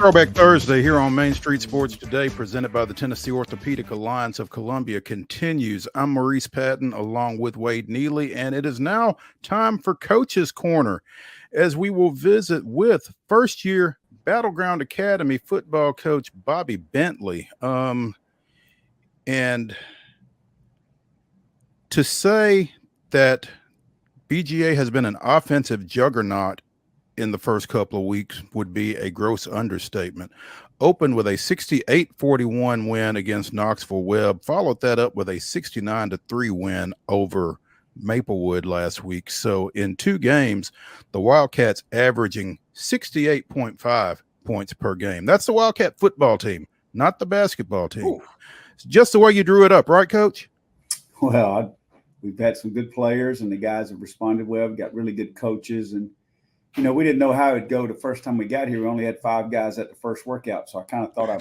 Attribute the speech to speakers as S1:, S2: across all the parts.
S1: Throwback Thursday here on Main Street Sports Today, presented by the Tennessee Orthopedic Alliance of Columbia, continues. I'm Maurice Patton along with Wade Neely, and it is now time for Coach's Corner, as we will visit with first-year Battleground Academy football coach Bobby Bentley. And to say that BGA has been an offensive juggernaut in the first couple of weeks would be a gross understatement. Opened with a 68-41 win against Knoxville Webb, followed that up with a 69-3 win over Maplewood last week. So in two games, the Wildcats averaging 68.5 points per game. That's the Wildcat football team, not the basketball team. Ooh. It's just the way you drew it up, right, Coach?
S2: Well, we've had some good players, and the guys have responded well. We've got really good coaches, and you know, we didn't know how it'd go the first time we got here. We only had 5 guys at the first workout, so I kind of thought I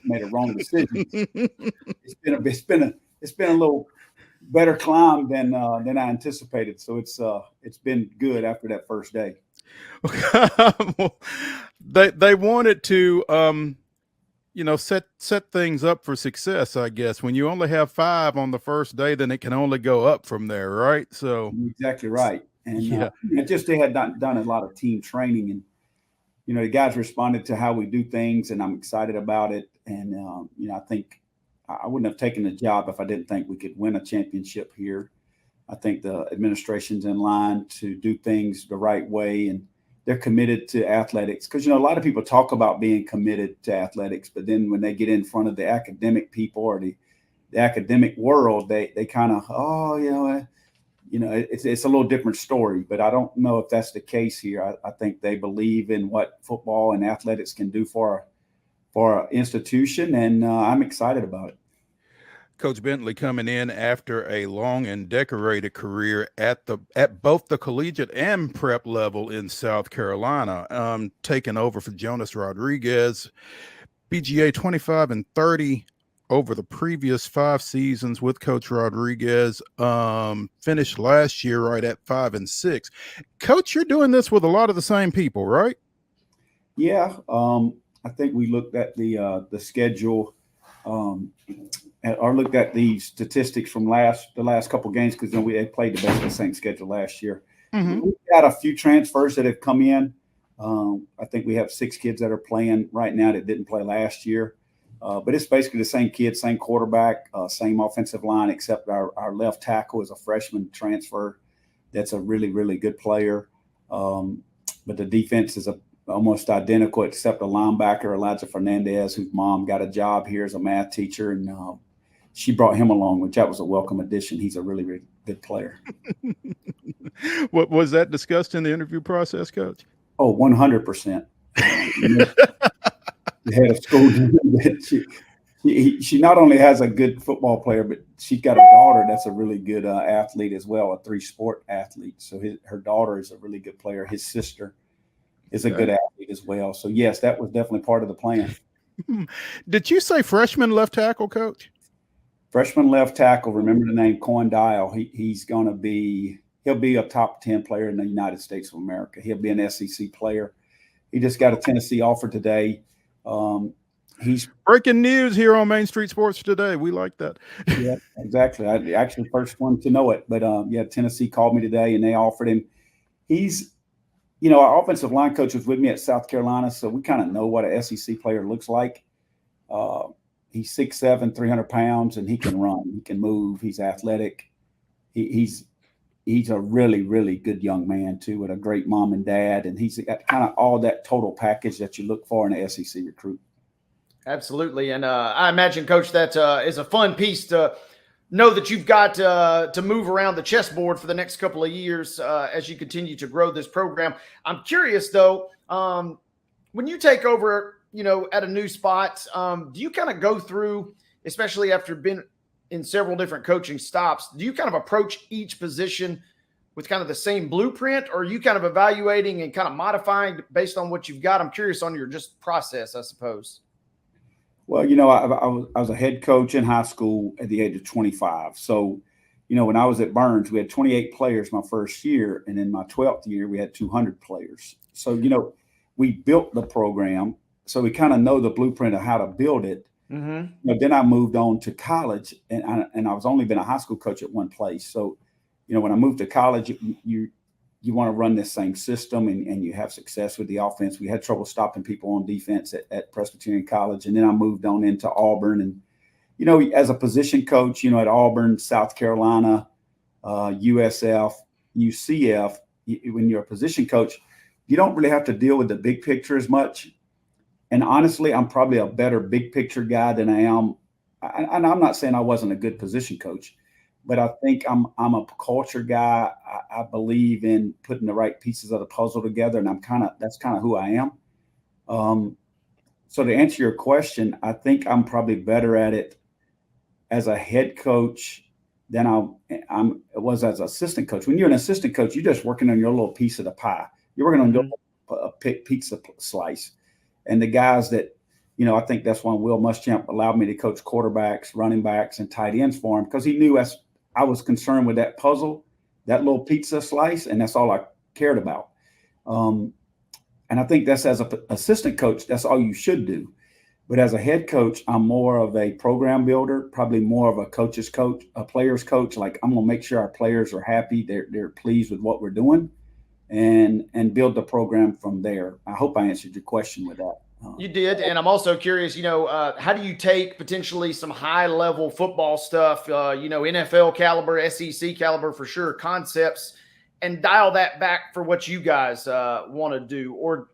S2: made a wrong decision. It's been a little better climb than I anticipated. So it's been good after that first day.
S1: Well, they wanted to set things up for success, I guess. When you only have 5 on the first day, then it can only go up from there, right? So
S2: exactly right. And they had done a lot of team training, and you know, the guys responded to how we do things, and I'm excited about it. And I think I wouldn't have taken the job if I didn't think we could win a championship here. I think the administration's in line to do things the right way, and they're committed to athletics. Because you know, a lot of people talk about being committed to athletics, but then when they get in front of the academic people or the academic world, they kind of it's a little different story, but I don't know if that's the case here. I think they believe in what football and athletics can do for our institution, and I'm excited about it.
S1: Coach Bentley coming in after a long and decorated career at both the collegiate and prep level in South Carolina, taking over for Jonas Rodriguez. BGA 25-30 over the previous 5 seasons with Coach Rodriguez, finished last year right at 5-6. Coach, you're doing this with a lot of the same people, right?
S2: Yeah. I think we looked at the schedule, or looked at the statistics from the last couple of games, because they played the same schedule last year. Mm-hmm. We've got a few transfers that have come in. I think we have 6 kids that are playing right now that didn't play last year. But it's basically the same kid, same quarterback, same offensive line, except our left tackle is a freshman transfer. That's a really, really good player. But the defense is almost identical, except a linebacker, Elijah Fernandez, whose mom got a job here as a math teacher, and she brought him along, which that was a welcome addition. He's a really, really good player.
S1: What was that discussed in the interview process, Coach?
S2: Oh, 100%. The head of school, she not only has a good football player, but she's got a daughter that's a really good athlete as well, a 3-sport athlete. So her daughter is a really good player. His sister is a good athlete as well. So yes, that was definitely part of the plan.
S1: Did you say freshman left tackle, Coach?
S2: Freshman left tackle. Remember the name Cohen Dial. He'll be a top 10 player in the United States of America. He'll be an SEC player. He just got a Tennessee offer today. He's
S1: breaking news here on Main Street Sports Today. We like that.
S2: Yeah, exactly. I actually first one to know it, but Tennessee called me today and they offered him. He's, our offensive line coach was with me at South Carolina, so we kind of know what an SEC player looks like. He's 6'7", 300 pounds, and he can run. He can move. He's athletic. He's a really, really good young man too, with a great mom and dad, and he's got kind of all that total package that you look for in an SEC recruit.
S3: Absolutely, and I imagine, Coach, that is a fun piece to know that you've got to move around the chessboard for the next couple of years as you continue to grow this program. I'm curious, though, when you take over, at a new spot, do you kind of go through, especially after being in several different coaching stops, do you kind of approach each position with kind of the same blueprint, or are you kind of evaluating and kind of modifying based on what you've got? I'm curious on your just process, I suppose.
S2: Well, I was a head coach in high school at the age of 25. So, when I was at Burns, we had 28 players my first year. And in my 12th year, we had 200 players. So, we built the program so we kind of know the blueprint of how to build it.
S3: Mm-hmm.
S2: Then I moved on to college, and I was only been a high school coach at one place. So, when I moved to college, you want to run this same system, and you have success with the offense. We had trouble stopping people on defense at Presbyterian College, and then I moved on into Auburn, and as a position coach, at Auburn, South Carolina, USF, UCF, when you're a position coach, you don't really have to deal with the big picture as much. And honestly, I'm probably a better big picture guy than I am. And I'm not saying I wasn't a good position coach, but I think I'm a culture guy. I believe in putting the right pieces of the puzzle together, and that's kind of who I am. So to answer your question, I think I'm probably better at it as a head coach than I was as assistant coach. When you're an assistant coach, you're just working on your little piece of the pie. You're working on your pizza slice. And the guys that, I think that's why Will Muschamp allowed me to coach quarterbacks, running backs, and tight ends for him, because he knew as I was concerned with that puzzle, that little pizza slice, and that's all I cared about. And I think that's as an assistant coach, that's all you should do. But as a head coach, I'm more of a program builder, probably more of a coach's coach, a player's coach. Like, I'm going to make sure our players are happy, they're pleased with what we're doing, and build the program from there. I hope I answered your question with that.
S3: You did. And I'm also curious, how do you take potentially some high level football stuff, NFL caliber, SEC caliber for sure, concepts, and dial that back for what you guys want to do? Or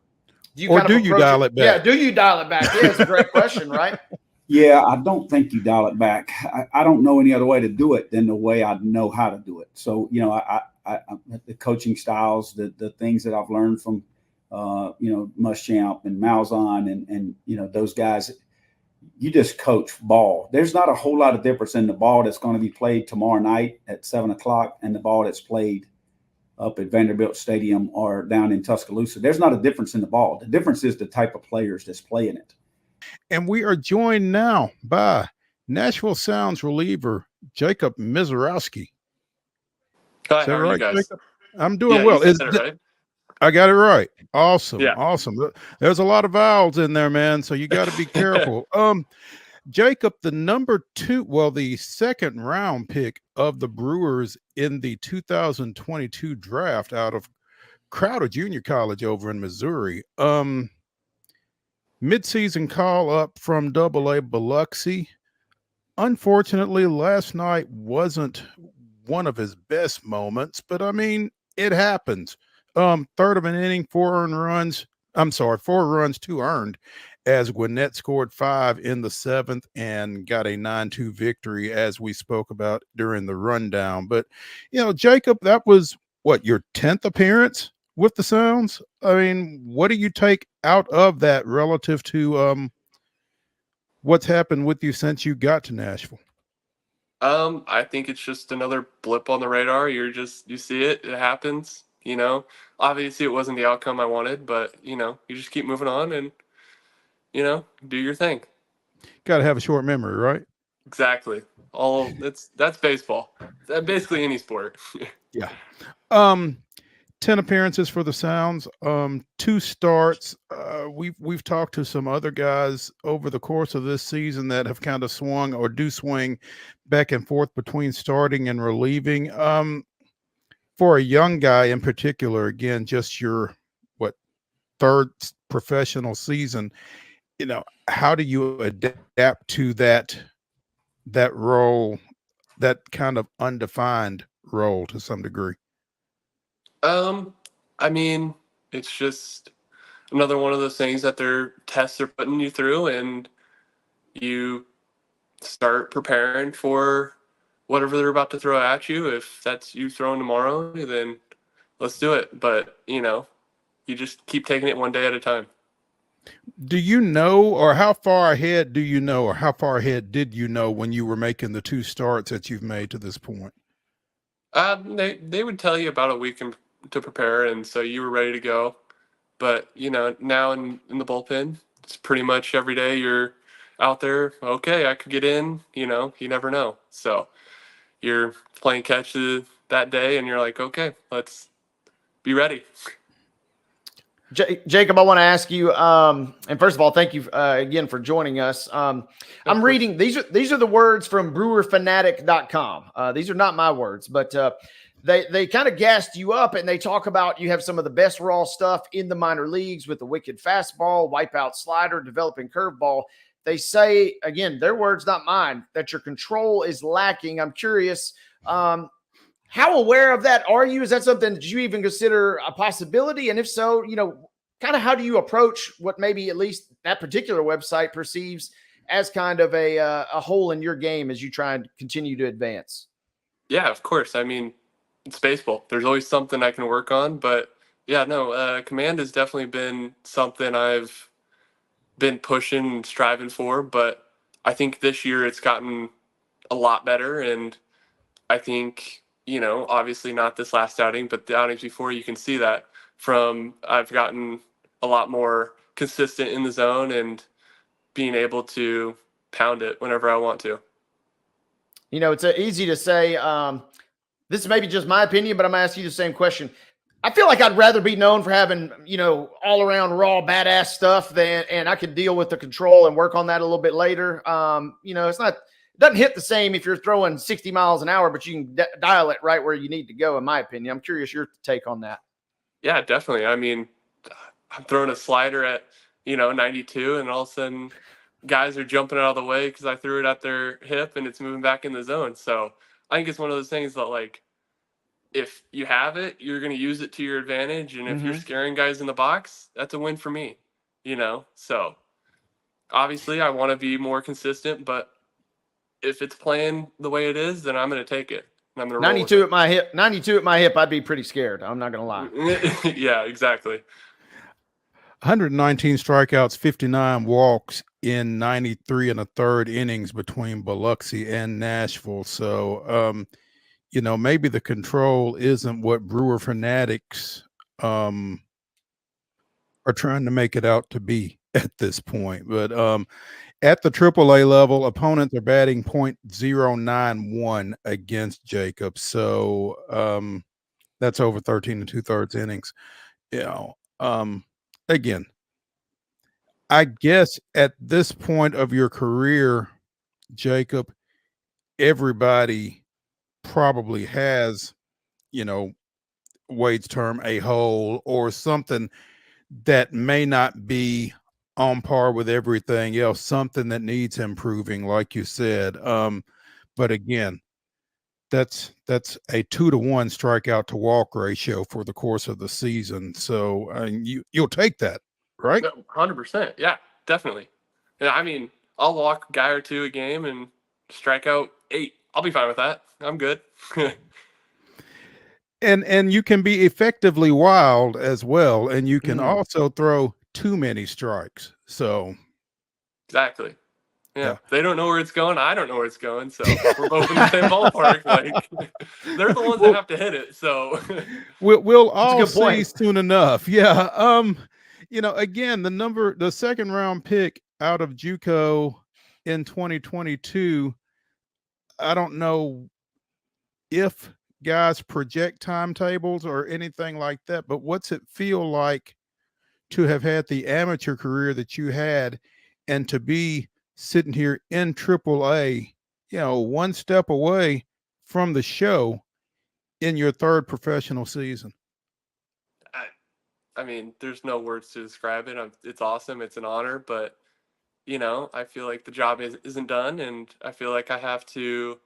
S3: do you
S1: dial it back?
S3: Yeah, do you dial it back? Yeah, it's a great question, right?
S2: Yeah, I don't think you dial it back. I don't know any other way to do it than the way I know how to do it. So, I the coaching styles, the things that I've learned from, Muschamp and Malzahn and those guys, you just coach ball. There's not a whole lot of difference in the ball that's going to be played tomorrow night at 7:00 and the ball that's played up at Vanderbilt Stadium or down in Tuscaloosa. There's not a difference in the ball. The difference is the type of players that's playing it.
S1: And we are joined now by Nashville Sounds reliever Jacob Misiorowski.
S4: Hi, how are you guys?
S1: Jacob? I'm doing well.
S4: You said it right.
S1: I got it right. Awesome.
S4: Yeah.
S1: Awesome. There's a lot of vowels in there, man. So you got to be careful. Jacob, the second round pick of the Brewers in the 2022 draft out of Crowder Junior College over in Missouri. Midseason call up from AA Biloxi. Unfortunately, last night wasn't one of his best moments, but I mean, it happens. Third of an inning, 4 runs, 2 earned, as Gwinnett scored 5 in the 7th and got a 9-2 victory, as we spoke about during the rundown. But, Jacob, that was your 10th appearance with the Sounds? I mean, what do you take out of that relative to what's happened with you since you got to Nashville?
S4: I think it's just another blip on the radar. You see it happens, obviously it wasn't the outcome I wanted, but you just keep moving on and, do your thing.
S1: Got to have a short memory, right?
S4: Exactly. That's baseball. That's basically any sport.
S1: Yeah. 10 appearances for the Sounds, 2 starts. We've talked to some other guys over the course of this season that have kind of swung or do swing back and forth between starting and relieving. For a young guy in particular, again, just your third professional season, how do you adapt to that role, that kind of undefined role to some degree?
S4: I mean, it's just another one of those things that their tests are putting you through, and you start preparing for whatever they're about to throw at you. If that's you throwing tomorrow, then let's do it. But, you just keep taking it one day at a time.
S1: Do you know, or how far ahead do you know, or how far ahead did you know when you were making the 2 starts that you've made to this point?
S4: They would tell you about a week to prepare, and so you were ready to go. But, now in the bullpen, it's pretty much every day you're out there. Okay, I could get in, you never know. So you're playing catch that day, and you're like, okay, let's be ready.
S3: Jacob, I want to ask you, and first of all, thank you again for joining us. I'm reading, these are the words from brewerfanatic.com. These are not my words, but they kind of gassed you up, and they talk about you have some of the best raw stuff in the minor leagues with the wicked fastball, wipeout slider, developing curveball. They say, again, their words, not mine, that your control is lacking. I'm curious, how aware of that are you? Is that something that you even consider a possibility? And if so, kind of how do you approach what maybe at least that particular website perceives as kind of a hole in your game as you try and continue to advance?
S4: Yeah, of course. I mean, it's baseball. There's always something I can work on, but yeah, no, command has definitely been something I've been pushing and striving for, but I think this year it's gotten a lot better. And I think, obviously not this last outing, but the outings before, you can see that I've gotten a lot more consistent in the zone and being able to pound it whenever I want to.
S3: It's easy to say, this is maybe just my opinion, but I'm asking you the same question. I feel like I'd rather be known for having, all around raw badass stuff and I could deal with the control and work on that a little bit later. It doesn't hit the same if you're throwing 60 miles an hour, but you can dial it right where you need to go, in my opinion. I'm curious your take on that.
S4: Yeah, definitely. I mean, I'm throwing a slider at, 92, and all of a sudden guys are jumping out of the way because I threw it at their hip and it's moving back in the zone. So I think it's one of those things that, like, if you have it, you're going to use it to your advantage. And if you're scaring guys in the box, that's a win for me, So obviously I want to be more consistent, but if it's playing the way it is, then I'm going to take it. And I'm going to
S3: 92 at my hip. 92 at my hip. I'd be pretty scared. I'm not going to lie.
S4: Yeah, exactly.
S1: 119 strikeouts, 59 walks in 93 and a third innings between Biloxi and Nashville. So, maybe the control isn't what Brewer Fanatics are trying to make it out to be at this point. But at the AAA level, opponents are batting .091 against Jacob. So that's over 13 and 2/3 innings. Again, I guess at this point of your career, Jacob, everybody probably has, Wade's term, a hole or something that may not be on par with everything else, something that needs improving, like you said. But again, that's a 2-to-1 strikeout to walk ratio for the course of the season. So you'll take that, right?
S4: 100%. Yeah, definitely. Yeah, I mean, I'll walk a guy or two a game and strike out 8. I'll be fine with that. I'm good.
S1: And you can be effectively wild as well, and you can also throw too many strikes. So
S4: exactly. Yeah. They don't know where it's going. I don't know where it's going. So we're both in the same ballpark. Like, they're the ones that have to hit it. So
S1: we'll all see soon enough. Yeah. Again, the second round pick out of JUCO in 2022. I don't know if guys project timetables or anything like that, but what's it feel like to have had the amateur career that you had and to be sitting here in AAA, one step away from the show in your third professional season?
S4: I mean, there's no words to describe it. It's awesome. It's an honor, but I feel like the job isn't done, and I feel like I have to,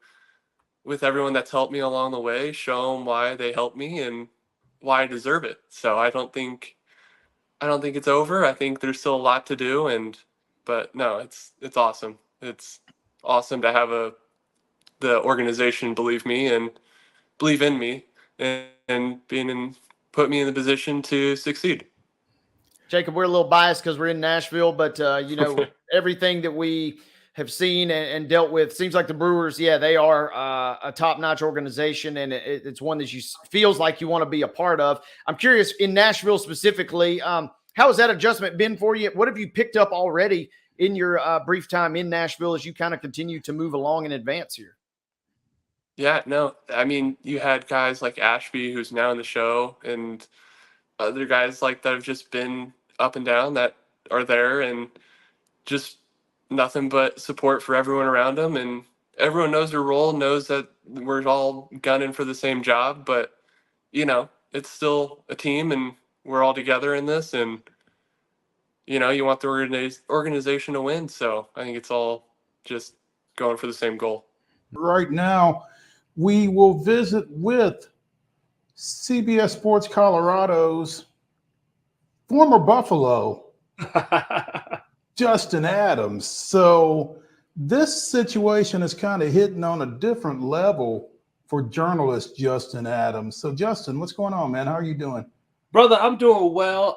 S4: with everyone that's helped me along the way, show them why they helped me and why I deserve it. So I don't think it's over. I think there's still a lot to do, but no, it's awesome. It's awesome to have the organization believe me and believe in me and put me in the position to succeed.
S3: Jacob, we're a little biased because we're in Nashville, but everything that we have seen and dealt with seems like the Brewers, they are a top-notch organization, and it's one that feels like you want to be a part of. I'm curious, in Nashville specifically, how has that adjustment been for you? What have you picked up already in your brief time in Nashville as you kind of continue to move along and advance here?
S4: Yeah, no, I mean, you had guys like Ashby, who's now in the show, and other guys like that have just been up and down that are there, and just nothing but support for everyone around them. And everyone knows their role, knows that we're all gunning for the same job, but it's still a team and we're all together in this. And, you want the organization to win. So I think it's all just going for the same goal.
S1: Right now, we will visit with CBS Sports Colorado's former Buffalo, Justin Adams. So this situation is kind of hitting on a different level for journalist Justin Adams. So Justin, what's going on, man? How are you doing?
S5: Brother, I'm doing well.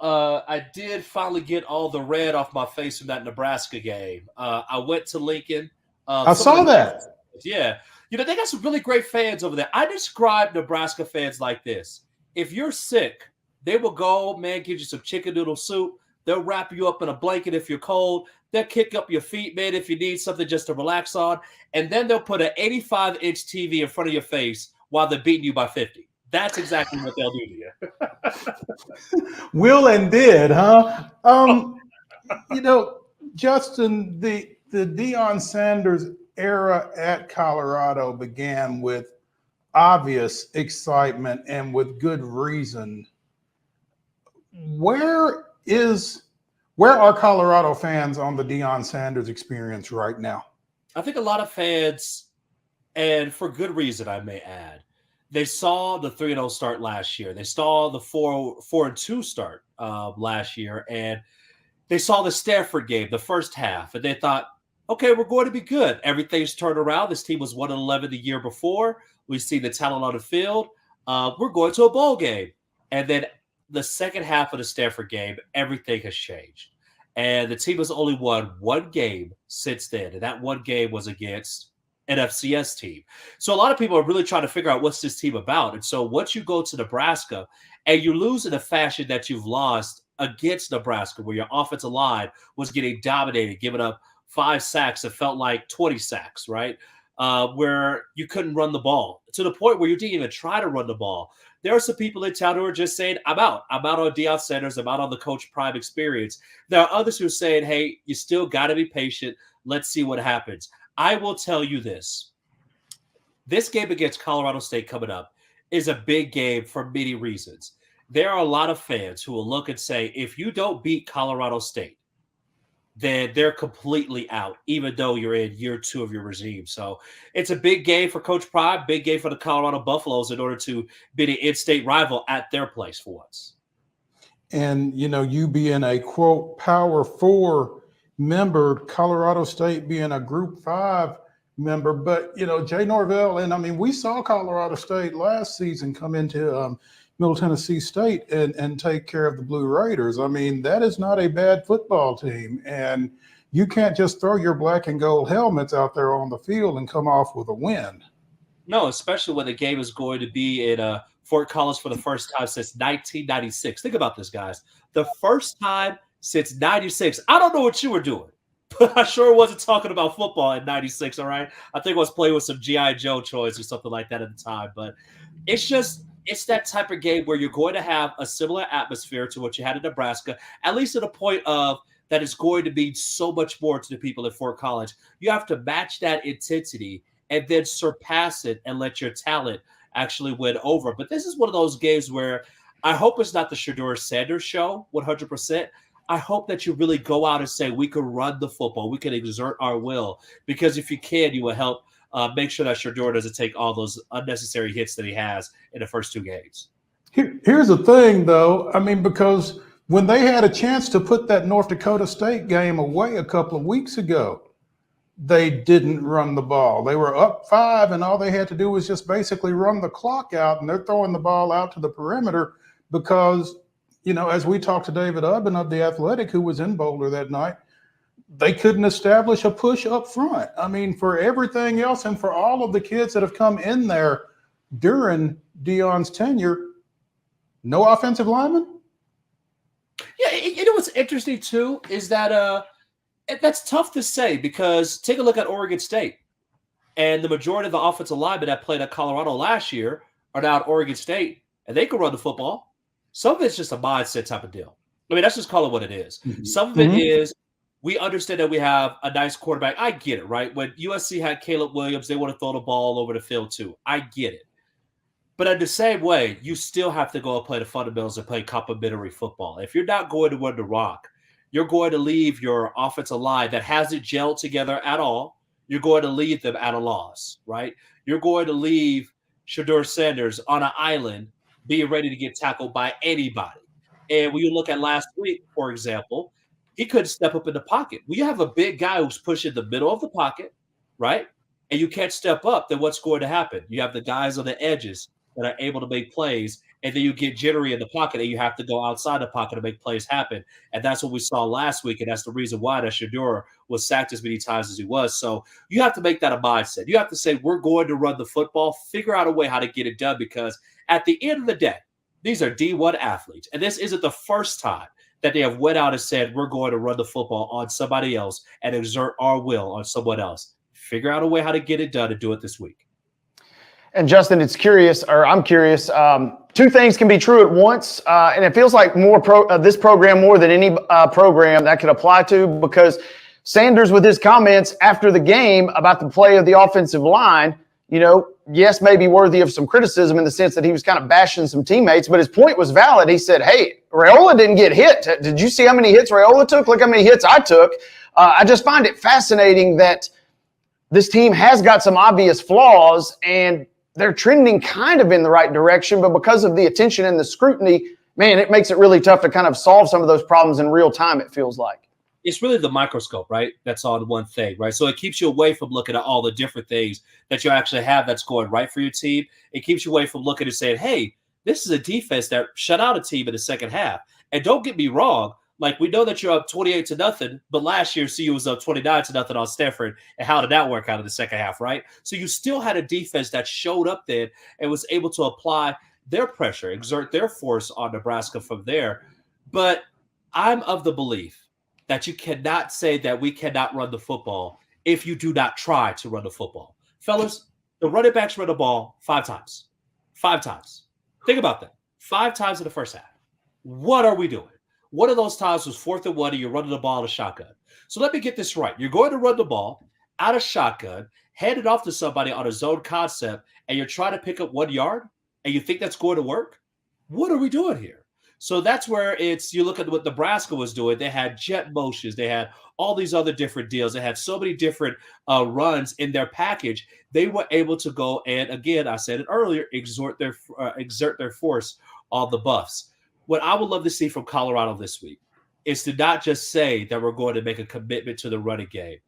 S5: I did finally get all the red off my face from that Nebraska game. I went to Lincoln.
S1: I saw that.
S5: Yeah. They got some really great fans over there. I describe Nebraska fans like this. If you're sick, they will go, man, give you some chicken noodle soup. They'll wrap you up in a blanket if you're cold. They'll kick up your feet, man, if you need something just to relax on. And then they'll put an 85-inch TV in front of your face while they're beating you by 50. That's exactly what they'll do to you.
S1: Will and did, huh? Justin, the Deion Sanders era at Colorado began with obvious excitement and with good reason. Where are Colorado fans on the Deion Sanders experience right now?
S5: I think a lot of fans, and for good reason, I may add, they saw the 3-0 start last year. They saw the 4-2 start last year, and they saw the Stanford game, the first half, and they thought, okay, we're going to be good. Everything's turned around. This team was 1-11 the year before. We see the talent on the field. We're going to a bowl game. And then the second half of the Stanford game, everything has changed. And the team has only won one game since then. And that one game was against an FCS team. So a lot of people are really trying to figure out what's this team about. And so once you go to Nebraska and you lose in the fashion that you've lost against Nebraska, where your offensive line was getting dominated, giving up 5 sacks, it felt like 20 sacks, right? Where you couldn't run the ball to the point where you didn't even try to run the ball. There are some people in town who are just saying, I'm out. I'm out on Deion Sanders. I'm out on the Coach Prime experience. There are others who are saying, hey, you still got to be patient. Let's see what happens. I will tell you this. This game against Colorado State coming up is a big game for many reasons. There are a lot of fans who will look and say, if you don't beat Colorado State, then they're completely out, even though you're in year 2 of your regime. So it's a big game for Coach Prime, big game for the Colorado Buffaloes in order to be the in-state rival at their place for once.
S1: And, you being a, quote, Power 4 member, Colorado State being a Group 5 member. But, Jay Norvell, and we saw Colorado State last season come into Middle Tennessee State and take care of the Blue Raiders. That is not a bad football team. And you can't just throw your black and gold helmets out there on the field and come off with a win.
S5: No, especially when the game is going to be in Fort Collins for the first time since 1996. Think about this, guys. The first time since 96. I don't know what you were doing, but I sure wasn't talking about football in 96, all right? I think I was playing with some G.I. Joe toys or something like that at the time. But it's that type of game where you're going to have a similar atmosphere to what you had in Nebraska, at least to the point of that it's going to mean so much more to the people at Fort Collins. You have to match that intensity and then surpass it and let your talent actually win over. But this is one of those games where I hope it's not the Shedeur Sanders show 100%. I hope that you really go out and say, we can run the football. We can exert our will. Because if you can, you will help make sure that Shedeur doesn't take all those unnecessary hits that he has in the first 2 games.
S1: Here's the thing, though. Because when they had a chance to put that North Dakota State game away a couple of weeks ago, they didn't run the ball. They were up 5, and all they had to do was just basically run the clock out, and they're throwing the ball out to the perimeter because, as we talked to David Ubben of The Athletic, who was in Boulder that night, they couldn't establish a push up front. For everything else and for all of the kids that have come in there during Deion's tenure, no offensive lineman?
S5: Yeah, what's interesting, too, is that that's tough to say because take a look at Oregon State. And the majority of the offensive linemen that played at Colorado last year are now at Oregon State, and they can run the football. Some of it's just a mindset type of deal. I mean, let's just call it what it is.
S2: Mhm.
S5: Some of it is we understand that we have a nice quarterback. I get it, right? When USC had Caleb Williams, they want to throw the ball over the field too. I get it. But in the same way, you still have to go and play the fundamentals and play complementary football. If you're not going to run the rock, you're going to leave your offensive line that hasn't gelled together at all. You're going to leave them at a loss, right? You're going to leave Shedeur Sanders on an island being ready to get tackled by anybody. And when you look at last week, for example, he couldn't step up in the pocket. When you have a big guy who's pushing the middle of the pocket, right? And you can't step up, then what's going to happen? You have the guys on the edges that are able to make plays, and then you get jittery in the pocket, and you have to go outside the pocket to make plays happen. And that's what we saw last week, and that's the reason why that Shedeur was sacked as many times as he was. So you have to make that a mindset. You have to say, we're going to run the football, figure out a way how to get it done, because at the end of the day, these are D1 athletes, and this isn't the first time that they have went out and said, we're going to run the football on somebody else and exert our will on someone else. Figure out a way how to get it done and do it this week.
S6: And Justin, I'm curious. Two things can be true at once, and it feels like this program more than any program that could apply to, because Sanders, with his comments after the game about the play of the offensive line, yes, maybe worthy of some criticism in the sense that he was kind of bashing some teammates, but his point was valid. He said, hey, Raiola didn't get hit. Did you see how many hits Raiola took? Look how many hits I took. I just find it fascinating that this team has got some obvious flaws, and they're trending kind of in the right direction, but because of the attention and the scrutiny, man, it makes it really tough to kind of solve some of those problems in real time, it feels like.
S5: It's really the microscope, right? That's on one thing, right? So it keeps you away from looking at all the different things that you actually have that's going right for your team. It keeps you away from looking and saying, hey, this is a defense that shut out a team in the second half. And don't get me wrong, like, we know that you're up 28-0, but last year CU was up 29-0 on Stanford. And how did that work out in the second half, right? So you still had a defense that showed up then and was able to apply their pressure, exert their force on Nebraska from there. But I'm of the belief that you cannot say that we cannot run the football if you do not try to run the football. Fellas, the running backs run the ball 5 times. 5 times. Think about that. 5 times in the first half. What are we doing? One of those times was 4th and 1, and you're running the ball out of shotgun. So let me get this right. You're going to run the ball out of shotgun, hand it off to somebody on a zone concept, and you're trying to pick up 1 yard, and you think that's going to work? What are we doing here? So that's where you look at what Nebraska was doing. They had jet motions. They had all these other different deals. They had so many different runs in their package. They were able to go and, again, I said it earlier, exert their force on the Buffs. What I would love to see from Colorado this week is to not just say that we're going to make a commitment to the running game.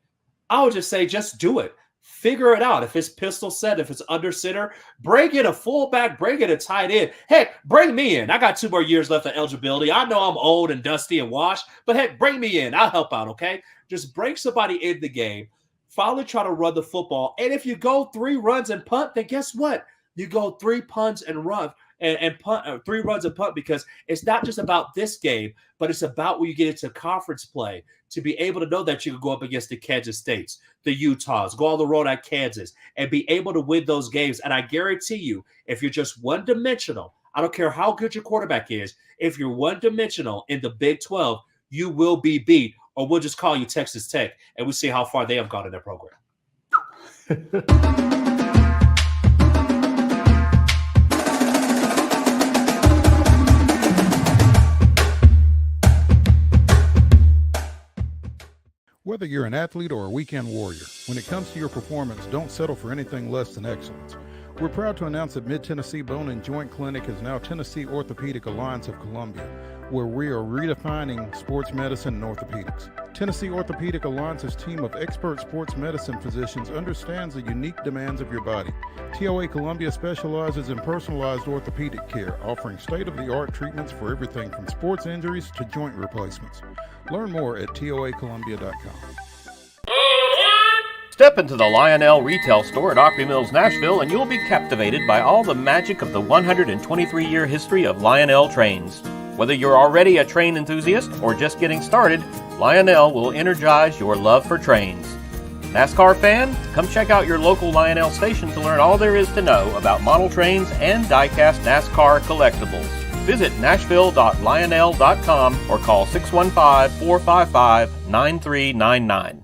S5: I would just say, just do it. Figure it out. If it's pistol set, if it's under center, bring in a fullback, bring in a tight end. Heck, bring me in. I got 2 more years left of eligibility. I know I'm old and dusty and washed, but heck, bring me in. I'll help out, okay? Just bring somebody in the game. Finally try to run the football. And if you go 3 runs and punt, then guess what? You go 3 punts and run. And punt, 3 runs and punt, because it's not just about this game, but it's about when you get into conference play to be able to know that you can go up against the Kansas States, the Utahs, go on the road at Kansas, and be able to win those games. And I guarantee you, if you're just one-dimensional, I don't care how good your quarterback is, if you're one-dimensional in the Big 12, you will be beat, or we'll just call you Texas Tech, and we'll see how far they have gone in their program.
S1: Whether you're an athlete or a weekend warrior, when it comes to your performance, don't settle for anything less than excellence. We're proud to announce that Mid-Tennessee Bone and Joint Clinic is now Tennessee Orthopedic Alliance of Columbia, where we are redefining sports medicine and orthopedics. Tennessee Orthopedic Alliance's team of expert sports medicine physicians understands the unique demands of your body. TOA Columbia specializes in personalized orthopedic care, offering state-of-the-art treatments for everything from sports injuries to joint replacements. Learn more at toacolumbia.com.
S7: Step into the Lionel retail store at Opry Mills, Nashville, and you'll be captivated by all the magic of the 123-year history of Lionel trains. Whether you're already a train enthusiast or just getting started, Lionel will energize your love for trains. NASCAR fan? Come check out your local Lionel station to learn all there is to know about model trains and die-cast NASCAR collectibles. Visit nashville.lionel.com or call 615-455-9399.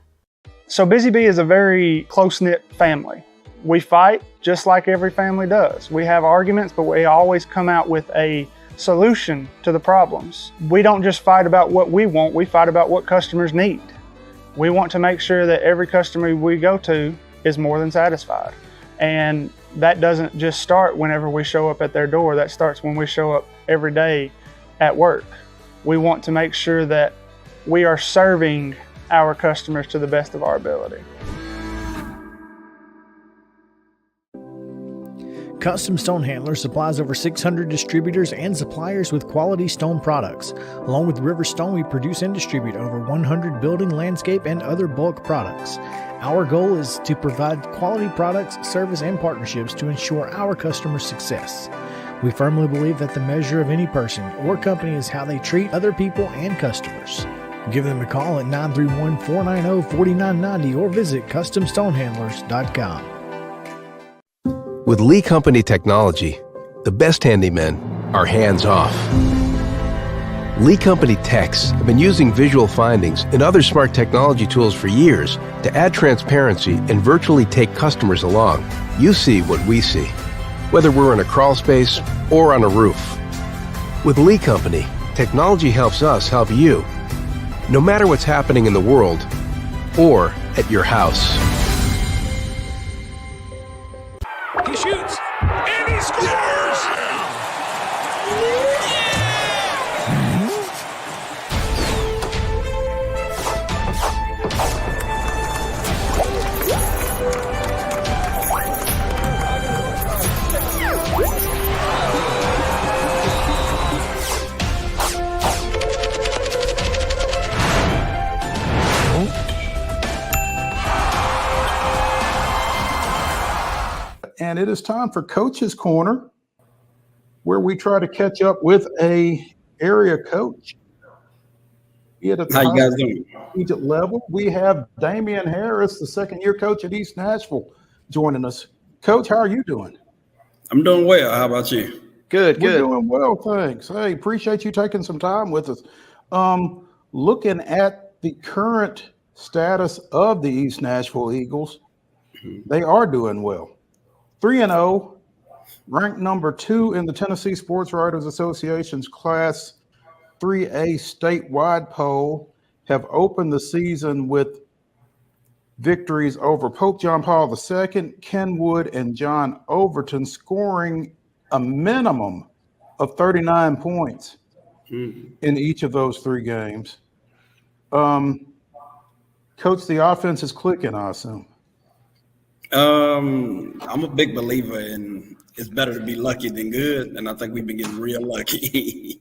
S8: So Busy Bee is a very close-knit family. We fight just like every family does. We have arguments, but we always come out with a solution to the problems. We don't just fight about what we want, we fight about what customers need. We want to make sure that every customer we go to is more than satisfied. And that doesn't just start whenever we show up at their door, that starts when we show up every day at work. We want to make sure that we are serving our customers to the best of our ability.
S9: Custom Stone Handler supplies over 600 distributors and suppliers with quality stone products. Along with River Stone, we produce and distribute over 100 building, landscape, and other bulk products. Our goal is to provide quality products, service, and partnerships to ensure our customers' success. We firmly believe that the measure of any person or company is how they treat other people and customers. Give them a call at 931-490-4990 or visit CustomStonehandlers.com.
S10: With Lee Company technology, the best handymen are hands-off. Lee Company techs have been using visual findings and other smart technology tools for years to add transparency and virtually take customers along. You see what we see, whether we're in a crawl space or on a roof. With Lee Company, technology helps us help you, no matter what's happening in the world or at your house.
S11: He shoots, and he scores!
S1: And it is time for Coach's Corner, where we try to catch up with a area coach.
S12: How you guys doing?
S1: Collegiate level. We have Damian Harris, the second-year coach at East Nashville, joining us. Coach, how are you doing?
S12: I'm doing well. How about you?
S3: Good.
S1: We're doing well, thanks. Hey, appreciate you taking some time with us. Looking at the current status of the East Nashville Eagles, they are doing well. 3-0, ranked number 2 in the Tennessee Sports Writers Association's Class 3A statewide poll, have opened the season with victories over Pope John Paul II, Kenwood, and John Overton, scoring a minimum of 39 points in each of those 3 games. Coach, the offense is clicking, I assume.
S12: I'm a big believer in it's better to be lucky than good, and I think we've been getting real lucky.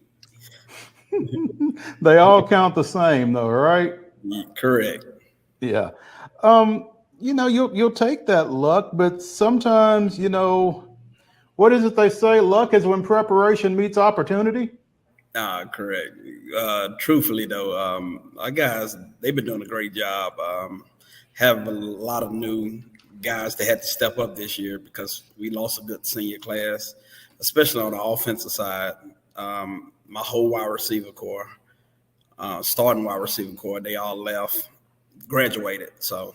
S1: They all count the same, though, right?
S12: Correct.
S1: Yeah. You'll take that luck, but sometimes, what is it they say? Luck is when preparation meets opportunity.
S12: Correct. Truthfully, though, our guys, they've been doing a great job. Have a lot of new guys that had to step up this year because we lost a good senior class, especially on the offensive side. My whole wide receiver core, starting wide receiver core, they all left, graduated. So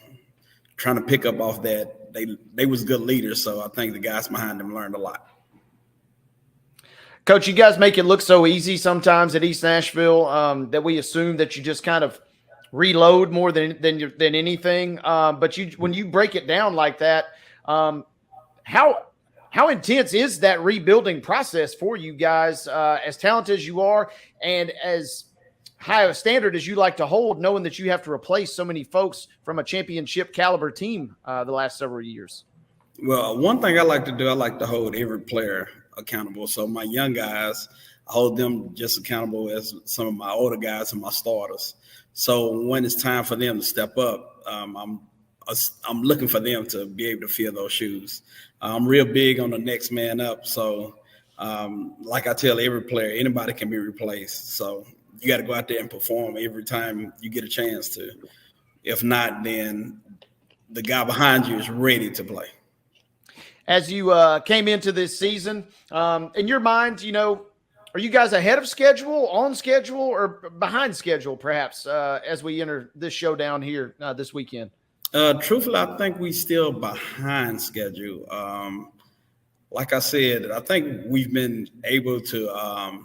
S12: trying to pick up off that, they was good leaders. So I think the guys behind them learned a lot.
S3: Coach, you guys make it look so easy sometimes at East Nashville that we assume that you just kind of reload more than anything. But when you break it down like that, how intense is that rebuilding process for you guys, as talented as you are and as high of a standard as you like to hold, knowing that you have to replace so many folks from a championship caliber team the last several years?
S12: Well, one thing I like to do, I like to hold every player accountable. So my young guys, I hold them just accountable as some of my older guys and my starters. So when it's time for them to step up, I'm looking for them to be able to fill those shoes. I'm real big on the next man up. So like I tell every player, anybody can be replaced. So you got to go out there and perform every time you get a chance to. If not, then the guy behind you is ready to play.
S3: As you came into this season, in your mind, Are you guys ahead of schedule, on schedule, or behind schedule, perhaps, as we enter this showdown here this weekend?
S12: Truthfully, I think we still behind schedule. Like I said, I think we've been able to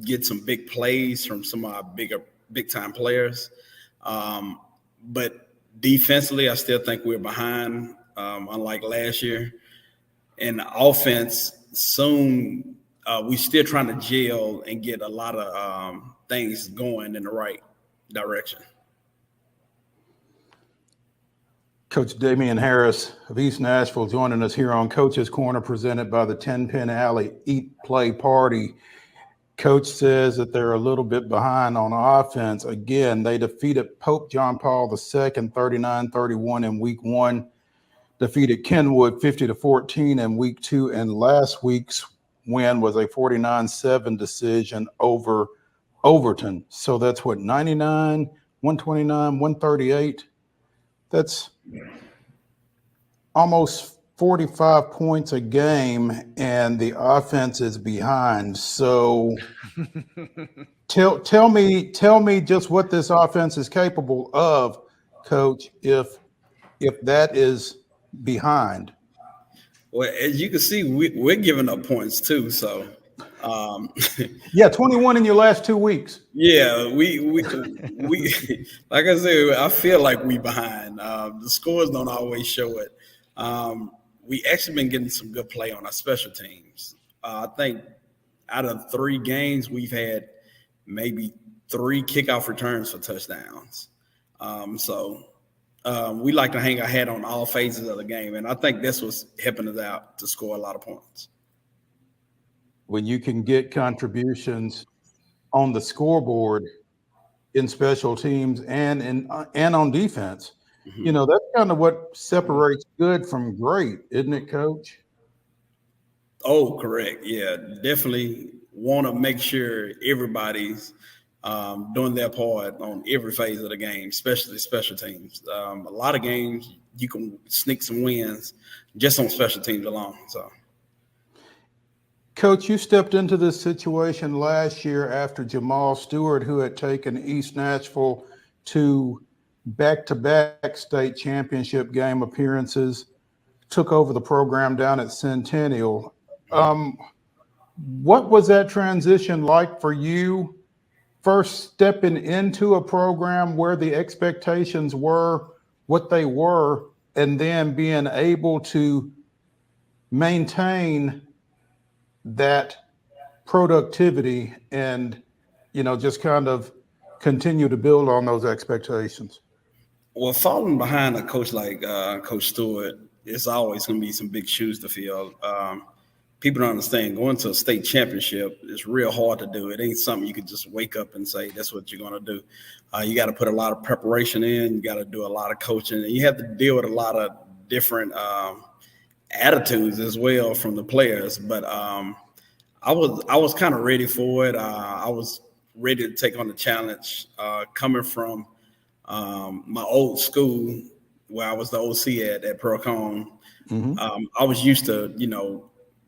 S12: get some big plays from some of our big time players. But defensively, I still think we're behind, unlike last year. And offense, soon we're still trying to gel and get a lot of things going in the right direction.
S1: Coach Damian Harris of East Nashville joining us here on Coach's Corner, presented by the 10 Pin Alley Eat Play Party. Coach says that they're a little bit behind on offense. Again, they defeated Pope John Paul II 39-31 in week 1, defeated Kenwood 50-14 in week 2, and last week's win was a 49-7 decision over Overton. So that's what, 99, 129, 138. That's almost 45 points a game, and the offense is behind. So tell me just what this offense is capable of, Coach, if that is behind.
S12: Well, as you can see, we're giving up points too. So,
S1: yeah, 21 in your last 2 weeks.
S12: Yeah, we like I said, I feel like we behind. The scores don't always show it. We actually been getting some good play on our special teams. I think out of 3 games, we've had maybe 3 kickoff returns for touchdowns. We like to hang our hat on all phases of the game, and I think this was helping us out to score a lot of points.
S1: When you can get contributions on the scoreboard in special teams and on defense, you know, that's kind of what separates good from great, isn't it, Coach?
S12: Oh, correct. Yeah, definitely want to make sure everybody's doing their part on every phase of the game, especially special teams. A lot of games you can sneak some wins just on special teams alone. So,
S1: Coach, you stepped into this situation last year after Jamal Stewart, who had taken East Nashville to back-to-back state championship game appearances, took over the program down at Centennial. What was that transition like for you? First stepping into a program where the expectations were what they were, and then being able to maintain that productivity and, you know, just kind of continue to build on those expectations.
S12: Well, falling behind a coach like Coach Stewart, it's always going to be some big shoes to fill. People don't understand, going to a state championship is real hard to do. It ain't something you can just wake up and say, that's what you're going to do. You got to put a lot of preparation in. You got to do a lot of coaching. And you have to deal with a lot of different attitudes as well from the players. But I was kind of ready for it. I was ready to take on the challenge coming from my old school where I was the OC at Procon. I was used to, you know,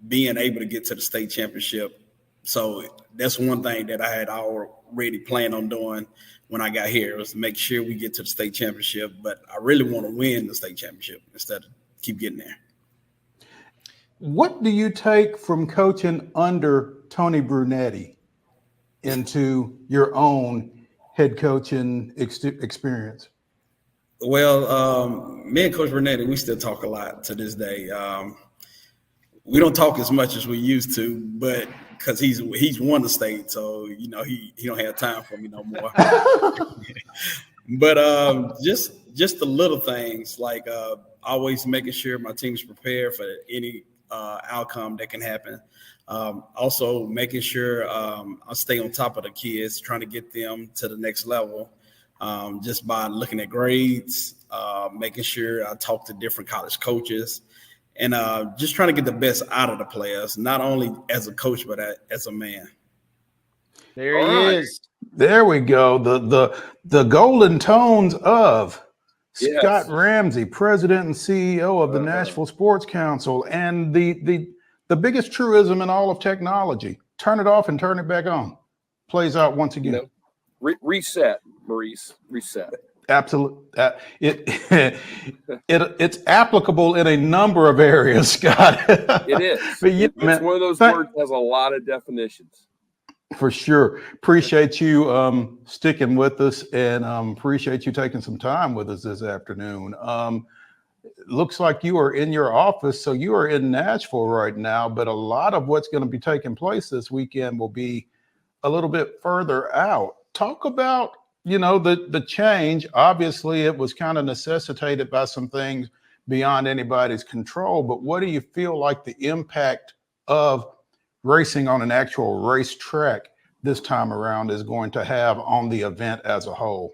S12: being able to get to the state championship. So that's one thing that I had already planned on doing when I got here, was to make sure we get to the state championship. But I really want to win the state championship instead of keep getting there.
S1: What do you take from coaching under Tony Brunetti into your own head coaching experience?
S12: Well, me and Coach Brunetti, we still talk a lot to this day. We don't talk as much as we used to, but because he's won the state, so you know he don't have time for me no more. But just the little things like always making sure my team's prepared for any outcome that can happen. Also making sure I stay on top of the kids, trying to get them to the next level, just by looking at grades, making sure I talk to different college coaches. And just trying to get the best out of the players, not only as a coach, but as a man.
S3: There he is.
S1: There we go. The golden tones of Scott Ramsey, president and CEO of the Nashville Sports Council, and the biggest truism in all of technology. turn it off and turn it back on. Plays out once again.
S13: Reset, Maurice. Reset.
S1: Absolutely. It's applicable in a number of areas, Scott.
S13: It is.
S1: But
S13: It's one of those words that has a lot of definitions.
S1: For sure. Appreciate you sticking with us, and appreciate you taking some time with us this afternoon. Looks like you are in your office, so you are in Nashville right now, but a lot of what's going to be taking place this weekend will be a little bit further out. Talk about, the change. Obviously, it was kind of necessitated by some things beyond anybody's control, but what do you feel like the impact of racing on an actual racetrack this time around is going to have on the event as a whole?